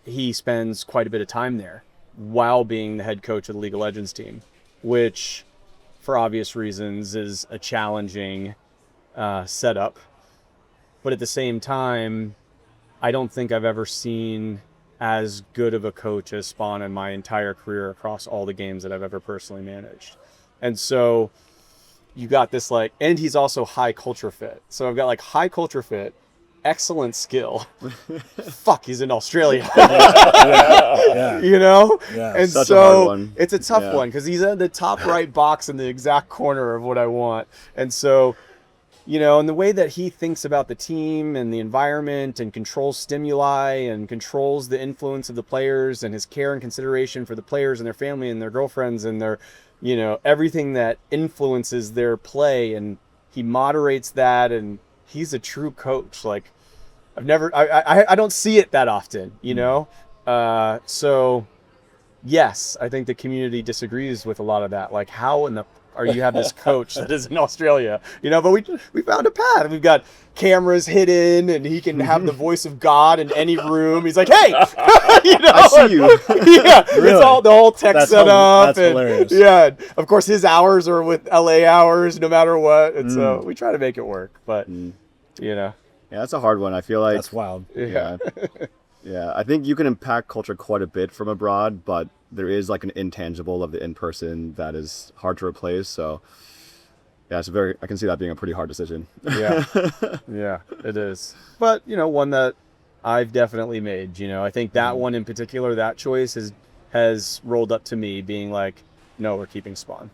he spends quite a bit of time there while being the head coach of the League of Legends team, which, for obvious reasons, is a challenging setup. But at the same time, I don't think I've ever seen as good of a coach as Spawn in my entire career across all the games that I've ever personally managed. And so you got this and he's also high culture fit. So I've got high culture fit, excellent skill. Fuck, he's in Australia. Yeah. You know? Yeah. And Such so a hard one. it's a tough one because he's in the top right box in the exact corner of what I want. And so, you know, and the way that he thinks about the team and the environment and controls stimuli and controls the influence of the players and his care and consideration for the players and their family and their girlfriends and their, you know, everything that influences their play, and he moderates that, and he's a true coach. Like, I don't see it that often, you know? So yes, I think the community disagrees with a lot of that. Like, how in the you have this coach that is in Australia, you know, but we found a path. We've got cameras hidden, and he can have the voice of God in any room. He's like, hey, you know, I see you. Yeah, Really? it's all the whole tech setup. That's hilarious. Yeah, of course his hours are with LA hours, no matter what, and so we try to make it work. But you know, Yeah, that's a hard one. I feel like That's wild. yeah. Yeah, I think you can impact culture quite a bit from abroad, but there is an intangible of the in-person that is hard to replace. So yeah, I can see that being a pretty hard decision. Yeah, yeah, it is. But, you know, one that I've definitely made, you know, I think that one in particular, that choice has rolled up to me being like, no, we're keeping Spawn.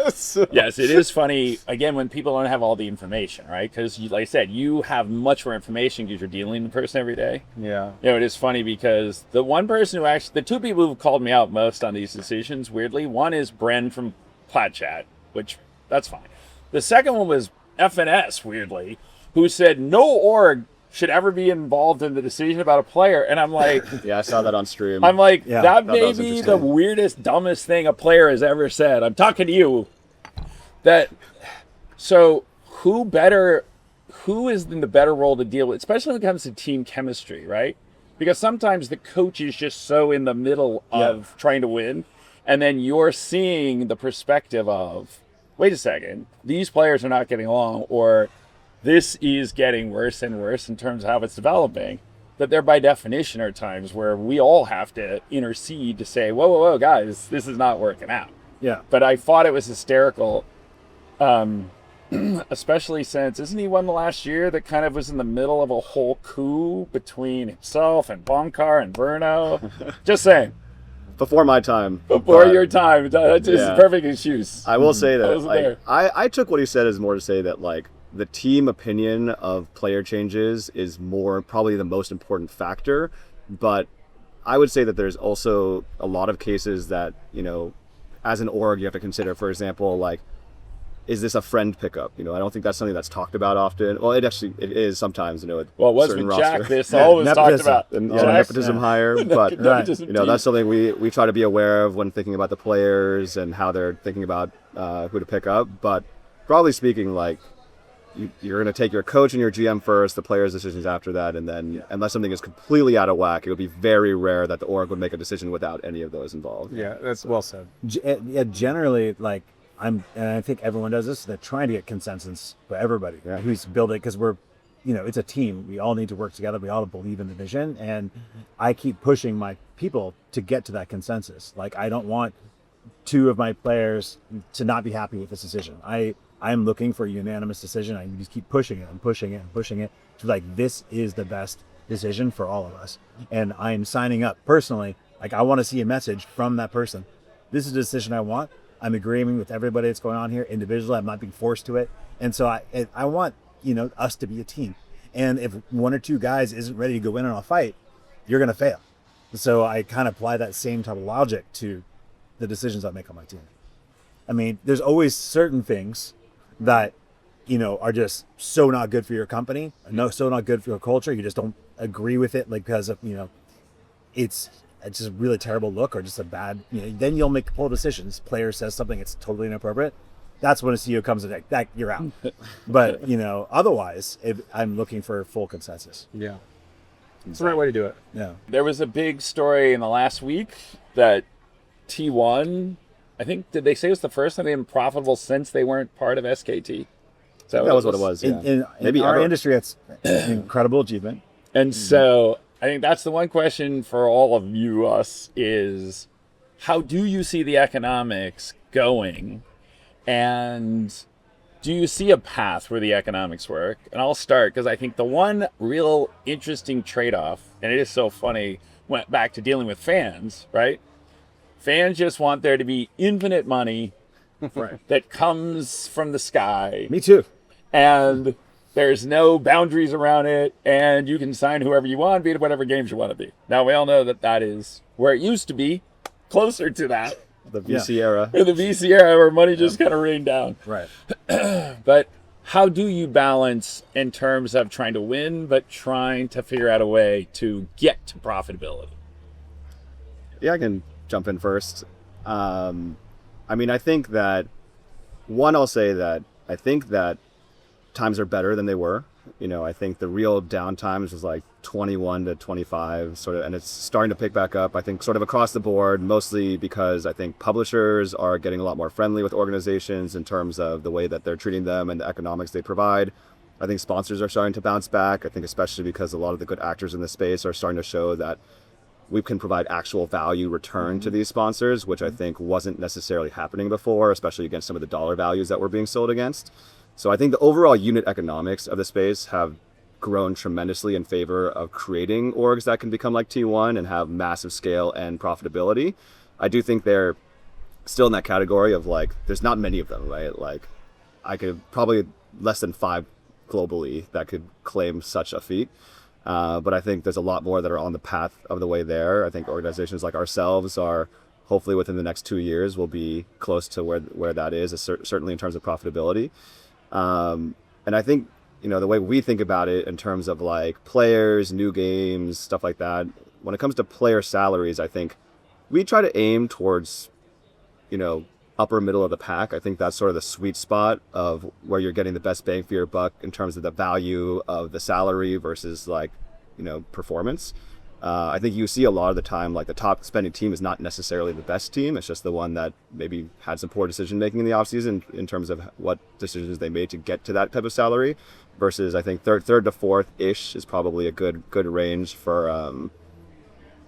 So, Yes, it is funny, again, when people don't have all the information, right? Because, like I said, you have much more information because you're dealing with the person every day. yeah. You know, it is funny because the two people who've called me out most on these decisions, weirdly, one is Bren from Plat Chat, which, that's fine. The second one was FNS, weirdly, who said no org should ever be involved in the decision about a player. And I'm like, Yeah, I saw that on stream. I'm like, Yeah, that that may was be the interesting. weirdest, dumbest thing a player has ever said. I'm talking to you. So who is in the better role to deal with, especially when it comes to team chemistry, right? Because sometimes the coach is just so in the middle of trying to win, and then you're seeing the perspective of, wait a second, these players are not getting along, or this is getting worse and worse in terms of how it's developing. That there, by definition, are times where we all have to intercede to say, whoa, guys, this is not working out. Yeah. But I thought it was hysterical, especially since, isn't he one the last year that kind of was in the middle of a whole coup between himself and Bonkar and Bruno? Just saying. Before my time. Before but your time. That's just Yeah. a perfect excuse. I will say I that wasn't there. I took what he said as more to say that the team opinion of player changes is probably the most important factor, but I would say that there's also a lot of cases that, you know, as an org you have to consider. For example, is this a friend pickup? You know, I don't think that's something that's talked about often. Well, it is sometimes, you know, with Well, it was certain with roster. Jack. This always talked nepotism. about. and Yeah. nepotism hire, but Nepotism you know, team. that's something we try to be aware of when thinking about the players and how they're thinking about who to pick up. But broadly speaking, you're going to take your coach and your GM first, the players' decisions after that, and then unless something is completely out of whack, it would be very rare that the org would make a decision without any of those involved. Yeah, that's well said. Yeah, generally, and I think everyone does this, they're trying to get consensus for everybody who's building, because we're, you know, it's a team. We all need to work together. We all believe in the vision. And I keep pushing my people to get to that consensus. I don't want two of my players to not be happy with this decision. I'm looking for a unanimous decision. I just keep pushing it and pushing it and pushing it to like, this is the best decision for all of us. And I'm signing up personally. Like, I want to see a message from that person. This is the decision I want. I'm agreeing with everybody that's going on here individually. I'm not being forced to it. And so I want, us to be a team. And if one or two guys isn't ready to go in on a fight, you're going to fail. So I kind of apply that same type of logic to the decisions I make on my team. I mean, there's always certain things that, are just so not good for your company, so not good for your culture. You just don't agree with it, like, because of, it's just a really terrible look or just a bad, then you'll make poor decisions. Player says something, it's totally inappropriate. That's when a CEO comes in, that you're out. But, otherwise, if I'm looking for full consensus. Yeah. It's the right way to do it. Yeah. There was a big story in the last week that T1, I think, did they say it was the first time they've been profitable since they weren't part of SKT? That was what it was. Yeah. In Maybe our ever. industry, it's an incredible achievement. And so I think that's the one question for all of us is, how do you see the economics going? And do you see a path where the economics work? And I'll start because I think the one real interesting trade-off, and it is so funny, went back to dealing with fans, right? Fans just want there to be infinite money that comes from the sky. Me too. And there's no boundaries around it, and you can sign whoever you want, be it whatever games you want to be. Now, we all know that is where it used to be, closer to that. The VC era. In the VC era where money just kind of rained down. Right. But how do you balance in terms of trying to win, but trying to figure out a way to get to profitability? Yeah, I can jump in first. I think that, I'll say that I think that times are better than they were. I think the real down times was like 21 to 25 sort of, and it's starting to pick back up, I think, sort of across the board, mostly because I think publishers are getting a lot more friendly with organizations in terms of the way that they're treating them and the economics they provide. I think sponsors are starting to bounce back. I think especially because a lot of the good actors in the space are starting to show that we can provide actual value return to these sponsors, which I think wasn't necessarily happening before, especially against some of the dollar values that were being sold against. So I think the overall unit economics of the space have grown tremendously in favor of creating orgs that can become like T1 and have massive scale and profitability. I do think they're still in that category of like, there's not many of them, right? Like, I could probably less than 5 globally that could claim such a feat. But I think there's a lot more that are on the path of the way there. I think organizations like ourselves are hopefully within the next 2 years will be close to where that is, certainly in terms of profitability. And I think, the way we think about it in terms of like players, new games, stuff like that, when it comes to player salaries, I think we try to aim towards, upper middle of the pack. I think that's sort of the sweet spot of where you're getting the best bang for your buck in terms of the value of the salary versus like, performance. I think you see a lot of the time, like the top spending team is not necessarily the best team. It's just the one that maybe had some poor decision making in the offseason in terms of what decisions they made to get to that type of salary. Versus, I think third to fourth ish is probably a good range for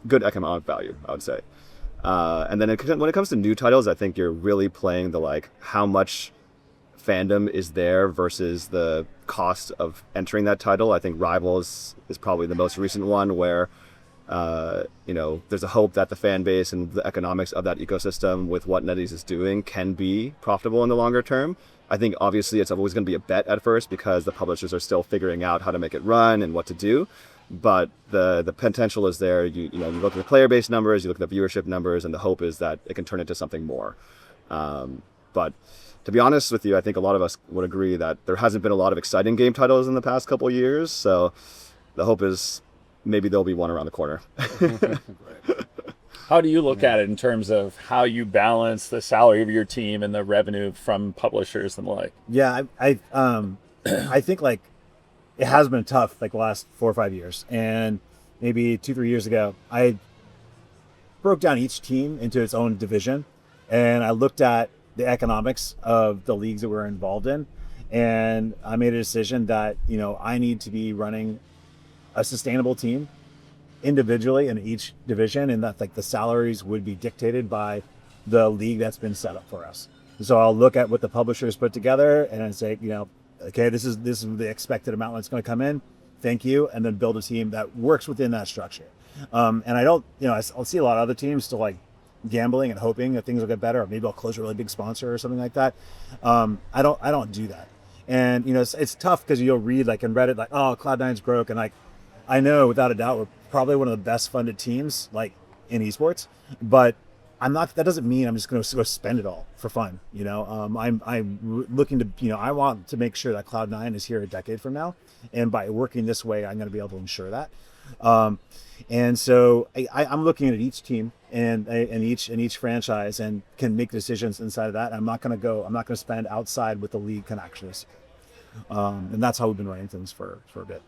good economic value, I would say. And then when it comes to new titles, I think you're really playing the like how much fandom is there versus the cost of entering that title. I think Rivals is probably the most recent one where there's a hope that the fan base and the economics of that ecosystem with what NetEase is doing can be profitable in the longer term. I think obviously it's always going to be a bet at first because the publishers are still figuring out how to make it run and what to do. But the potential is there. You look at the player base numbers, you look at the viewership numbers, and the hope is that it can turn into something more. But to be honest with you, I think a lot of us would agree that there hasn't been a lot of exciting game titles in the past couple of years. So the hope is maybe there'll be one around the corner. How do you look at it in terms of how you balance the salary of your team and the revenue from publishers and the like? Yeah, I think like it has been tough like the last 4 or 5 years, and maybe 2-3 years ago, I broke down each team into its own division, and I looked at the economics of the leagues that we're involved in, and I made a decision that I need to be running a sustainable team individually in each division, and that like the salaries would be dictated by the league that's been set up for us. So I'll look at what the publishers put together and then say, okay, this is the expected amount that's going to come in. Thank you, and then build a team that works within that structure. And I don't, I'll see a lot of other teams still like gambling and hoping that things will get better, or maybe I'll close a really big sponsor or something like that. I don't do that. And it's tough because you'll read like in Reddit like, oh, Cloud9's broke, and like I know without a doubt we're probably one of the best funded teams like in esports, but I'm not. That doesn't mean I'm just going to go spend it all for fun. I'm looking to. I want to make sure that Cloud9 is here a decade from now, and by working this way, I'm going to be able to ensure that. And so I'm looking at each team and each franchise and can make decisions inside of that. I'm not going to spend outside what the league can actually see. And that's how we've been running things for a bit.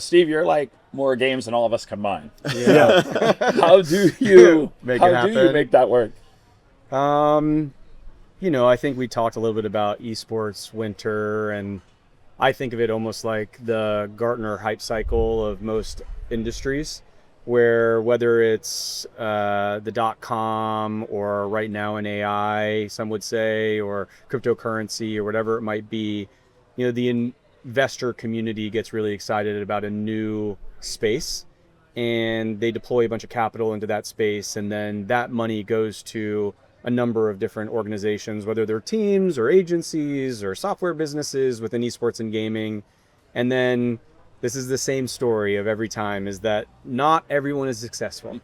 Steve, you're like more games than all of us combined. Yeah. How do you make that work? I think we talked a little bit about esports winter, and I think of it almost like the Gartner hype cycle of most industries, where whether it's the .com or right now in AI, some would say, or cryptocurrency or whatever it might be, the investor community gets really excited about a new space, and they deploy a bunch of capital into that space, and then that money goes to a number of different organizations, whether they're teams or agencies or software businesses within esports and gaming. And then this is the same story of every time, is that not everyone is successful.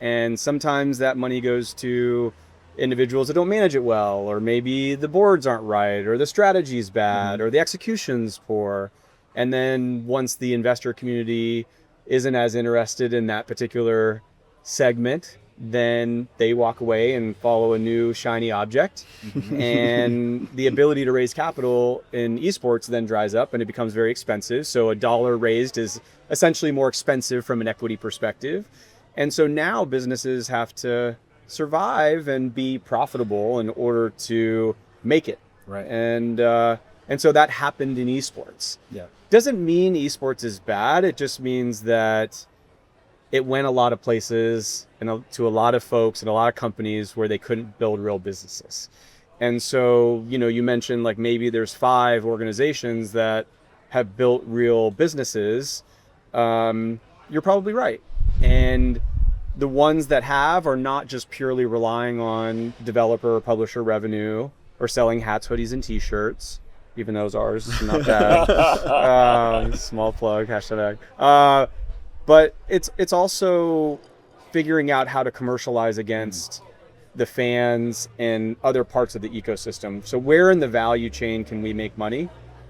And sometimes that money goes to individuals that don't manage it well, or maybe the boards aren't right, or the strategy's bad, or the execution's poor. And then once the investor community isn't as interested in that particular segment, then they walk away and follow a new shiny object. And the ability to raise capital in esports then dries up, and it becomes very expensive. So $1 raised is essentially more expensive from an equity perspective. And so now businesses have to survive and be profitable in order to make it. Right. And so that happened in esports. Yeah. Doesn't mean esports is bad. It just means that it went a lot of places and to a lot of folks and a lot of companies where they couldn't build real businesses. And so, you mentioned like maybe there's 5 organizations that have built real businesses. You're probably right. And the ones that have are not just purely relying on developer or publisher revenue or selling hats, hoodies, and t-shirts, even though ours is not bad. Small plug, hashtag. But it's also figuring out how to commercialize against the fans and other parts of the ecosystem. So where in the value chain can we make money?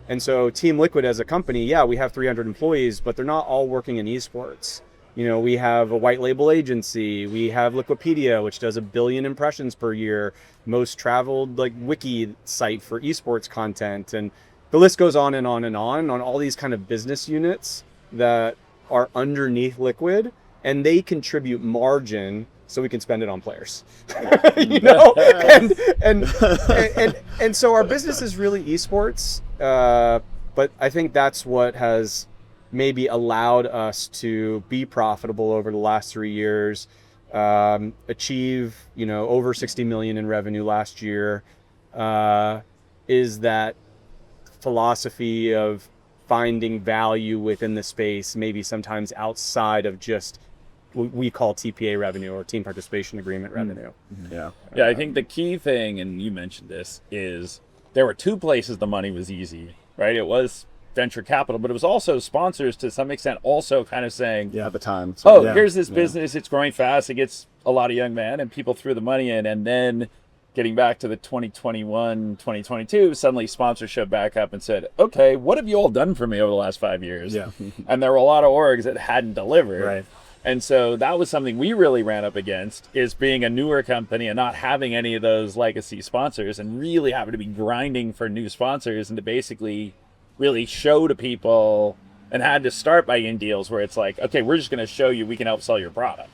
And so Team Liquid as a company, yeah, we have 300 employees, but they're not all working in esports. We have a white label agency. We have Liquipedia, which does 1 billion impressions per year, most traveled like wiki site for esports content. And the list goes on and on and on all these kind of business units that are underneath Liquid, and they contribute margin so we can spend it on players. And so our business is really esports, but I think that's what has maybe allowed us to be profitable over the last 3 years, achieve over 60 million in revenue last year, is that philosophy of finding value within the space, maybe sometimes outside of just what we call TPA revenue or team participation agreement revenue. Yeah, I think the key thing, and you mentioned this, is there were 2 places the money was easy, right? It was venture capital, but it was also sponsors to some extent also kind of saying, at the time. Here's this business, it's growing fast, it gets a lot of young men, and people threw the money in. And then getting back to the 2021, 2022, suddenly sponsors showed back up and said, okay, what have you all done for me over the last 5 years? Yeah. And there were a lot of orgs that hadn't delivered. Right. And so that was something we really ran up against, is being a newer company and not having any of those legacy sponsors, and really having to be grinding for new sponsors and to basically really show to people, and had to start by in deals where it's like, okay, we're just going to show you we can help sell your product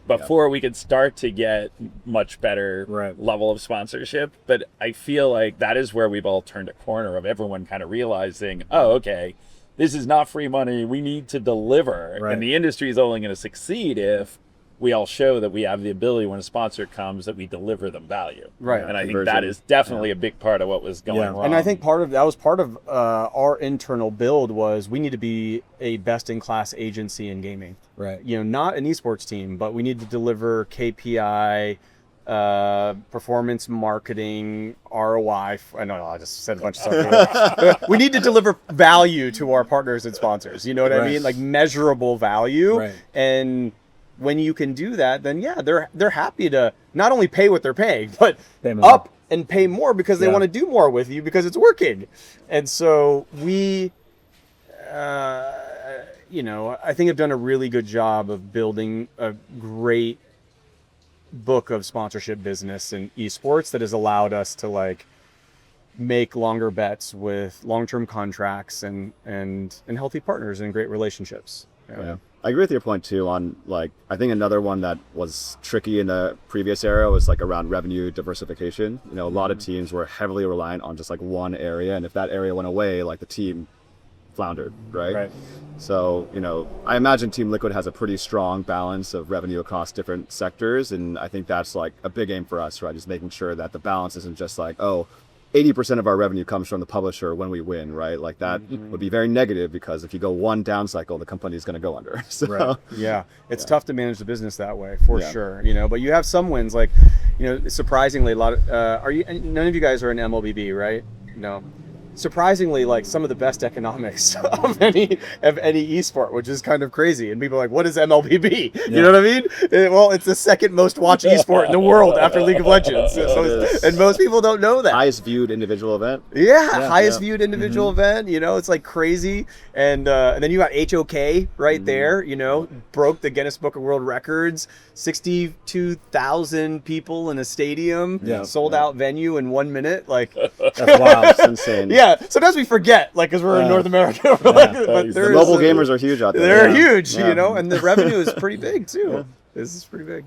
before we could start to get much better level of sponsorship. But I feel like that is where we've all turned a corner of everyone kind of realizing, oh, okay, this is not free money. We need to deliver. Right. And the industry is only going to succeed if we all show that we have the ability when a sponsor comes that we deliver them value. Right. And I think Conversion. that is definitely a big part of what was going wrong. And I think part of our internal build was we need to be a best-in-class agency in gaming. Right. Not an esports team, but we need to deliver KPI, performance marketing, ROI. I know I just said a bunch of stuff. We need to deliver value to our partners and sponsors. You know what I mean? Like measurable value. Right. And when you can do that, then they're happy to not only pay what they're paying, but Pay more. up and pay more because they want to do more with you because it's working. And so we, I think have done a really good job of building a great book of sponsorship business in esports that has allowed us to like make longer bets with long-term contracts and healthy partners and great relationships. Yeah. I agree with your point too on like, I think another one that was tricky in the previous era was like around revenue diversification. A lot of teams were heavily reliant on just like one area. And if that area went away, like the team floundered, right? So, I imagine Team Liquid has a pretty strong balance of revenue across different sectors. And I think that's like a big aim for us, right? Just making sure that the balance isn't just like, 80% of our revenue comes from the publisher when we win, right? Like that would be very negative because if you go one down cycle, the company is going to go under. So, Yeah, it's tough to manage the business that way for sure. But you have some wins like, surprisingly a lot of, none of you guys are in MLBB, right? No. Surprisingly, like some of the best economics of any esport, which is kind of crazy. And people are like, what is MLBB? You know what I mean? Well, it's the second most watched esport in the world after League of Legends. And most people don't know that. highest viewed individual event. Highest viewed individual event. It's like crazy. And then you got HOK right there, broke the Guinness Book of World Records, 62,000 people in a stadium, sold out venue in 1 minute. Like, That's wild. It's insane. Sometimes we forget, like, because we're in North America. But The mobile gamers are huge out there. They're huge, and the revenue is pretty big too. This is pretty big.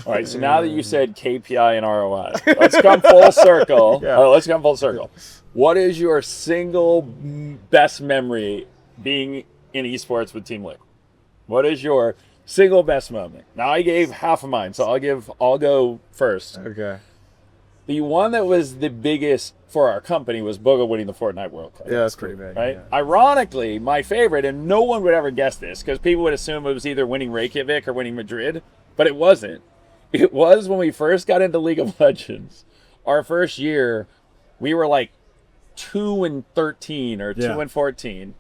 All right, so now that you said KPI and ROI, let's come full circle. Let's come full circle. What is your single best memory being in esports with Team Liquid? What is your single best moment? Now I gave half of mine, so I'll go first. Okay. The one that was the biggest for our company was Boga winning the Fortnite World Cup. Yeah, that's pretty big. Right? Yeah. Ironically, my favorite, and no one would ever guess this, because people would assume it was either winning Reykjavik or winning Madrid, but it wasn't. It was when we first got into League of Legends. Our first year, we were like 2-13 or 2-14,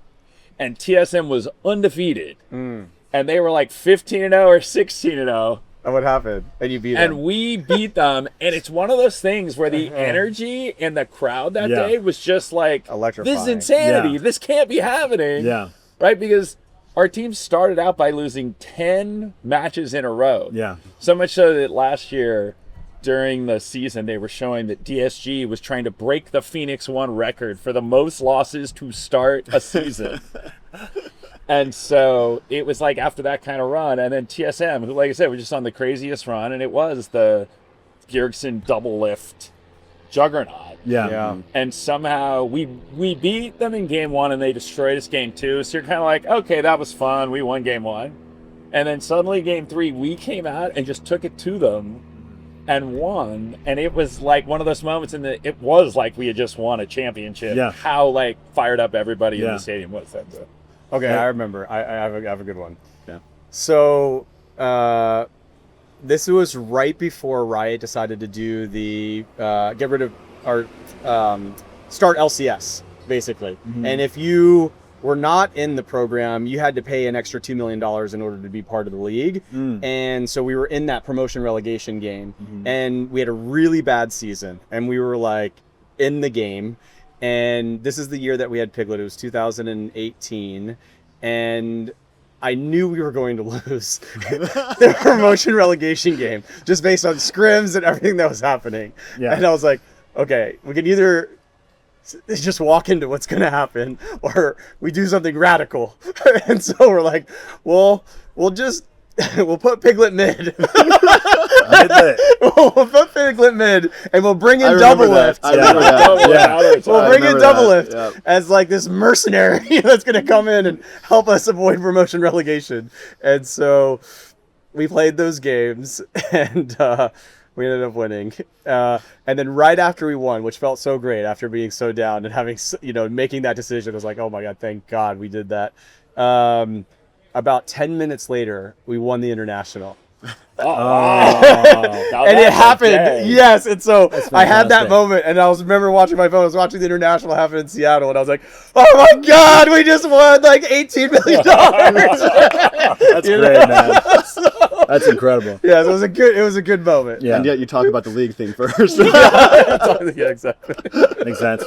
and TSM was undefeated. And they were like 15-0 or 16-0. And what happened? And you beat them. And we beat them, and it's one of those things where the energy in the crowd that day was just like, electrifying. this is insanity. This can't be happening. Right? Because our team started out by losing 10 matches in a row. So much so that last year, during the season, they were showing that DSG was trying to break the Phoenix 1 record for the most losses to start a season. And so it was like after that kind of run, and then TSM, who, like I said, was just on the craziest run, and it was the Bjergsen double lift juggernaut. And somehow we beat them in game 1, and they destroyed us game 2. So you're kind of like, okay, that was fun. We won game 1. And then suddenly game 3, we came out and just took it to them and won. And it was like one of those moments it was like we had just won a championship. How like fired up everybody in the stadium was that day. Okay, I remember. I have a good one. Yeah. So this was right before Riot decided to do the get rid of our start LCS basically. And if you were not in the program, you had to pay an extra $2 million in order to be part of the league. And so we were in that promotion relegation game, and we had a really bad season, and we were like in the game. And this is the year that we had Piglet. It was 2018. And I knew we were going to lose the promotion relegation game just based on scrims and everything that was happening. And I was like, okay, we can either just walk into what's going to happen or we do something radical. And so we're like, well, we'll put Piglet mid. We'll put Piglet mid, and we'll bring in Double Lift. We'll bring in Double Lift as like this mercenary that's going to come in and help us avoid promotion relegation. And so we played those games, and we ended up winning. And then right after we won, which felt so great after being so down and having, making that decision, I was like, oh my God, thank God we did that. About 10 minutes later, we won the international. And it happened. Yes. And so I had that moment, and I remember watching my phone. I was watching the international happen in Seattle, and I was like, oh my God, we just won like $18 million. That's great, man. That's incredible. Yeah, so it was a good moment. Yeah. And yet you talk about the league thing first. Yeah, exactly. Makes sense.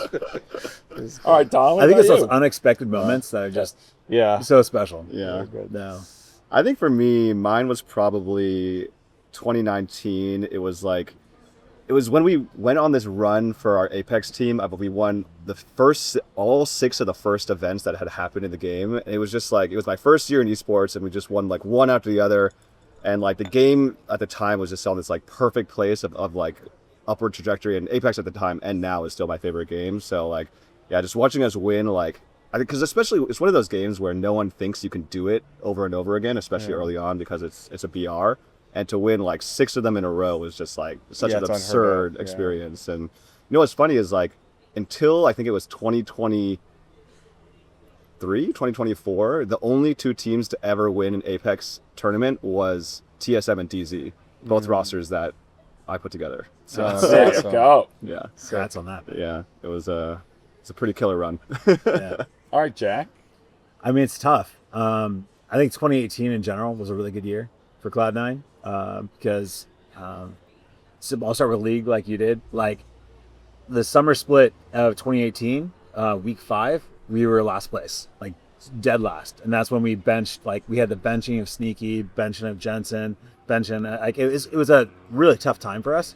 All right, Tom. I think it's those unexpected moments that are just so special. Yeah. No. I think for me, mine was probably 2019. It was when we went on this run for our Apex team. We won all 6 of the first events that had happened in the game. And it was just it was my first year in esports, and we just won one after the other. And the game at the time was just on this perfect place of upward trajectory. And Apex at the time and now is still my favorite game. So just watching us win, I think because especially it's one of those games where no one thinks you can do it over and over again, especially early on, because it's a BR, and to win 6 of them in a row was just such an absurd experience. And what's funny is until I think it was 2024, the only 2 teams to ever win an Apex tournament was TSM and DZ, both rosters that I put together. So there you go. Yeah, Congrats on that. Yeah, it's a pretty killer run. Yeah. All right, Jack. I mean, it's tough. I think 2018 in general was a really good year for Cloud9 because I'll start with League like you did. The summer split of 2018, week 5, we were last place, dead last. And that's when we benched, we had the benching of Sneaky, benching of Jensen, benching. It was a really tough time for us.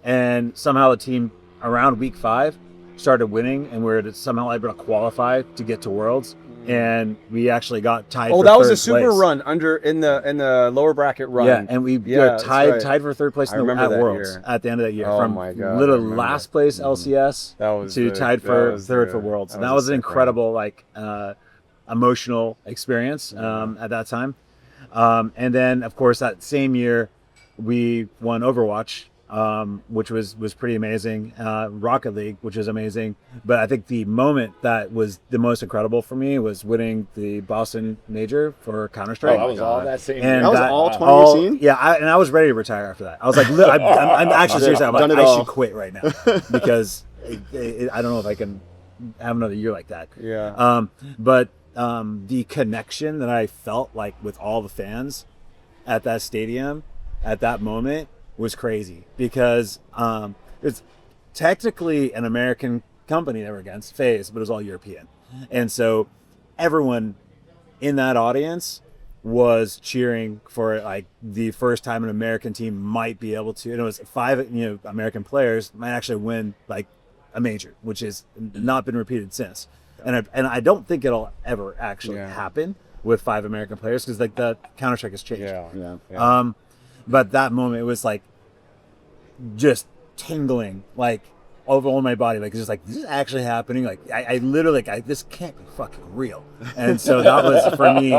And somehow the team around week 5 started winning, and we were somehow able to qualify to get to Worlds, and we actually got tied. Oh, for that was third a super place. run in the lower bracket run. Yeah, and we got tied for third place at Worlds year. at the end of that year. Oh from my God, literally last place LCS to tied for third for Worlds, and that was an incredible emotional experience at that time. And then of course that same year we won Overwatch. Which was pretty amazing. Rocket League, which is amazing. But I think the moment that was the most incredible for me was winning the Boston Major for Counter-Strike. That was all that same year. And that was all 2018? Yeah, and I was ready to retire after that. I was like, I'm actually serious. I'm like, I should quit right now because I don't know if I can have another year like that. Yeah. But the connection that I felt with all the fans at that stadium at that moment was crazy because it's technically an American company that we're against, FaZe, but it was all European. And so everyone in that audience was cheering for the first time an American team might be able to, and it was 5 American players might actually win a major, which has not been repeated since. And I don't think it'll ever actually happen with 5 American players because the Counter-Strike has changed. Yeah. But that moment, it was just tingling, over all my body, this is actually happening. I literally, this can't be fucking real. And so that was for me.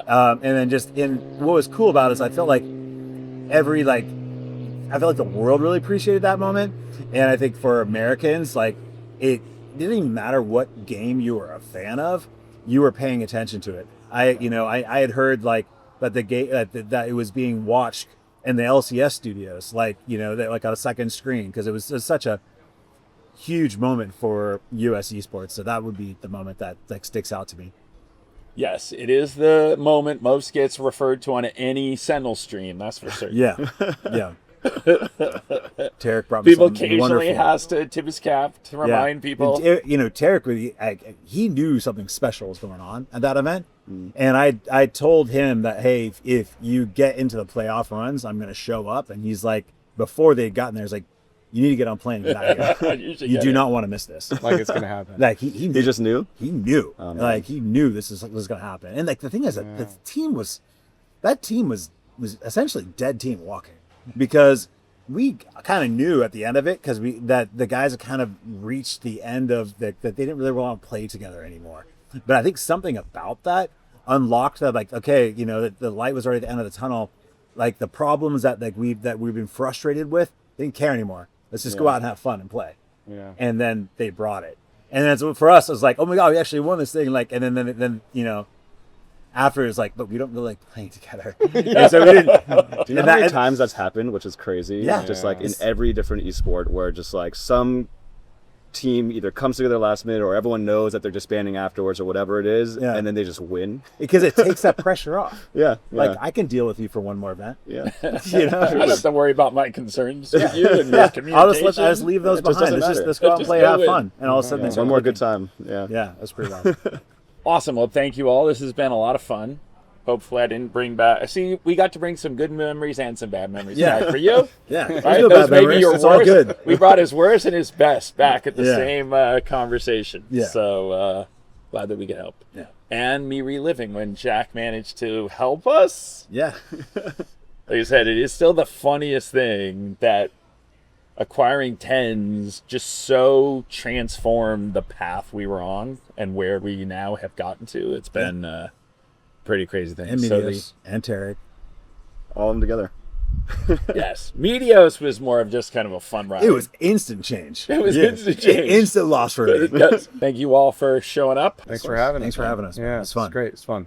And then what was cool about it is I felt like I felt like the world really appreciated that moment. And I think for Americans, it didn't even matter what game you were a fan of, you were paying attention to it. I had heard that the game that it was being watched in the LCS studios, on a second screen, because it was such a huge moment for US esports. So that would be the moment that sticks out to me. Yes, it is the moment most gets referred to on any Sentinel stream. That's for certain. Yeah. Tarik brought me people something occasionally wonderful. has to tip his cap to remind people. Tarik, he knew something special was going on at that event. And I told him that, hey, if you get into the playoff runs, I'm going to show up. And he's before they'd gotten there, he's you need to get on plane and get out of here. You do not want to miss this. It's going to happen. He just knew? He knew. He knew this was going to happen. And the thing is that that team was essentially dead team walking, because we kind of knew at the end of it, because that the guys had kind of reached the end of that they didn't really want to play together anymore. But I think something about that unlocked that, okay, the light was already at the end of the tunnel. like the problems that we've been frustrated with, they didn't care anymore. Let's just go out and have fun and play. Yeah. And then they brought it. And then so for us, it was like, oh my God, we actually won this thing. Like, and then you know, after it's like, but we don't really like playing together. And so we didn't. Do you know how many times that's happened, which is crazy? Yeah. Just like in every different esport where just like some team either comes together last minute or everyone knows that they're disbanding afterwards or whatever it is, and then they just win. Because it takes that pressure off. Yeah. Like, I can deal with you for one more event. Yeah. You know? I don't have to worry about my concerns with you and your communication. I'll just leave those It just behind. doesn't Let's matter. go out and play and have fun. And all of a sudden, One more good time. Yeah. Yeah, that's pretty wild. Awesome. Well, thank you all. This has been a lot of fun. Hopefully I didn't bring back... See, we got to bring some good memories and some bad memories back for you. Yeah. Right? No Those bad may be memories. your It's worst. all good. We brought his worst and his best back at the Yeah. same conversation. Yeah. So glad that we could help. Yeah. And me reliving when Jack managed to help us. Yeah. Like I said, it is still the funniest thing that acquiring TenZ just so transformed the path we were on and where we now have gotten to. It's been pretty crazy thing. And Medios and Tarik. All of them together. Yes, Medios was more of just kind of a fun ride. It was instant change. It was instant change. Instant loss for me. Yes. Thank you all for showing up. Thanks for having us. Thanks for having us. Yeah, It's fun. It's great. It's fun.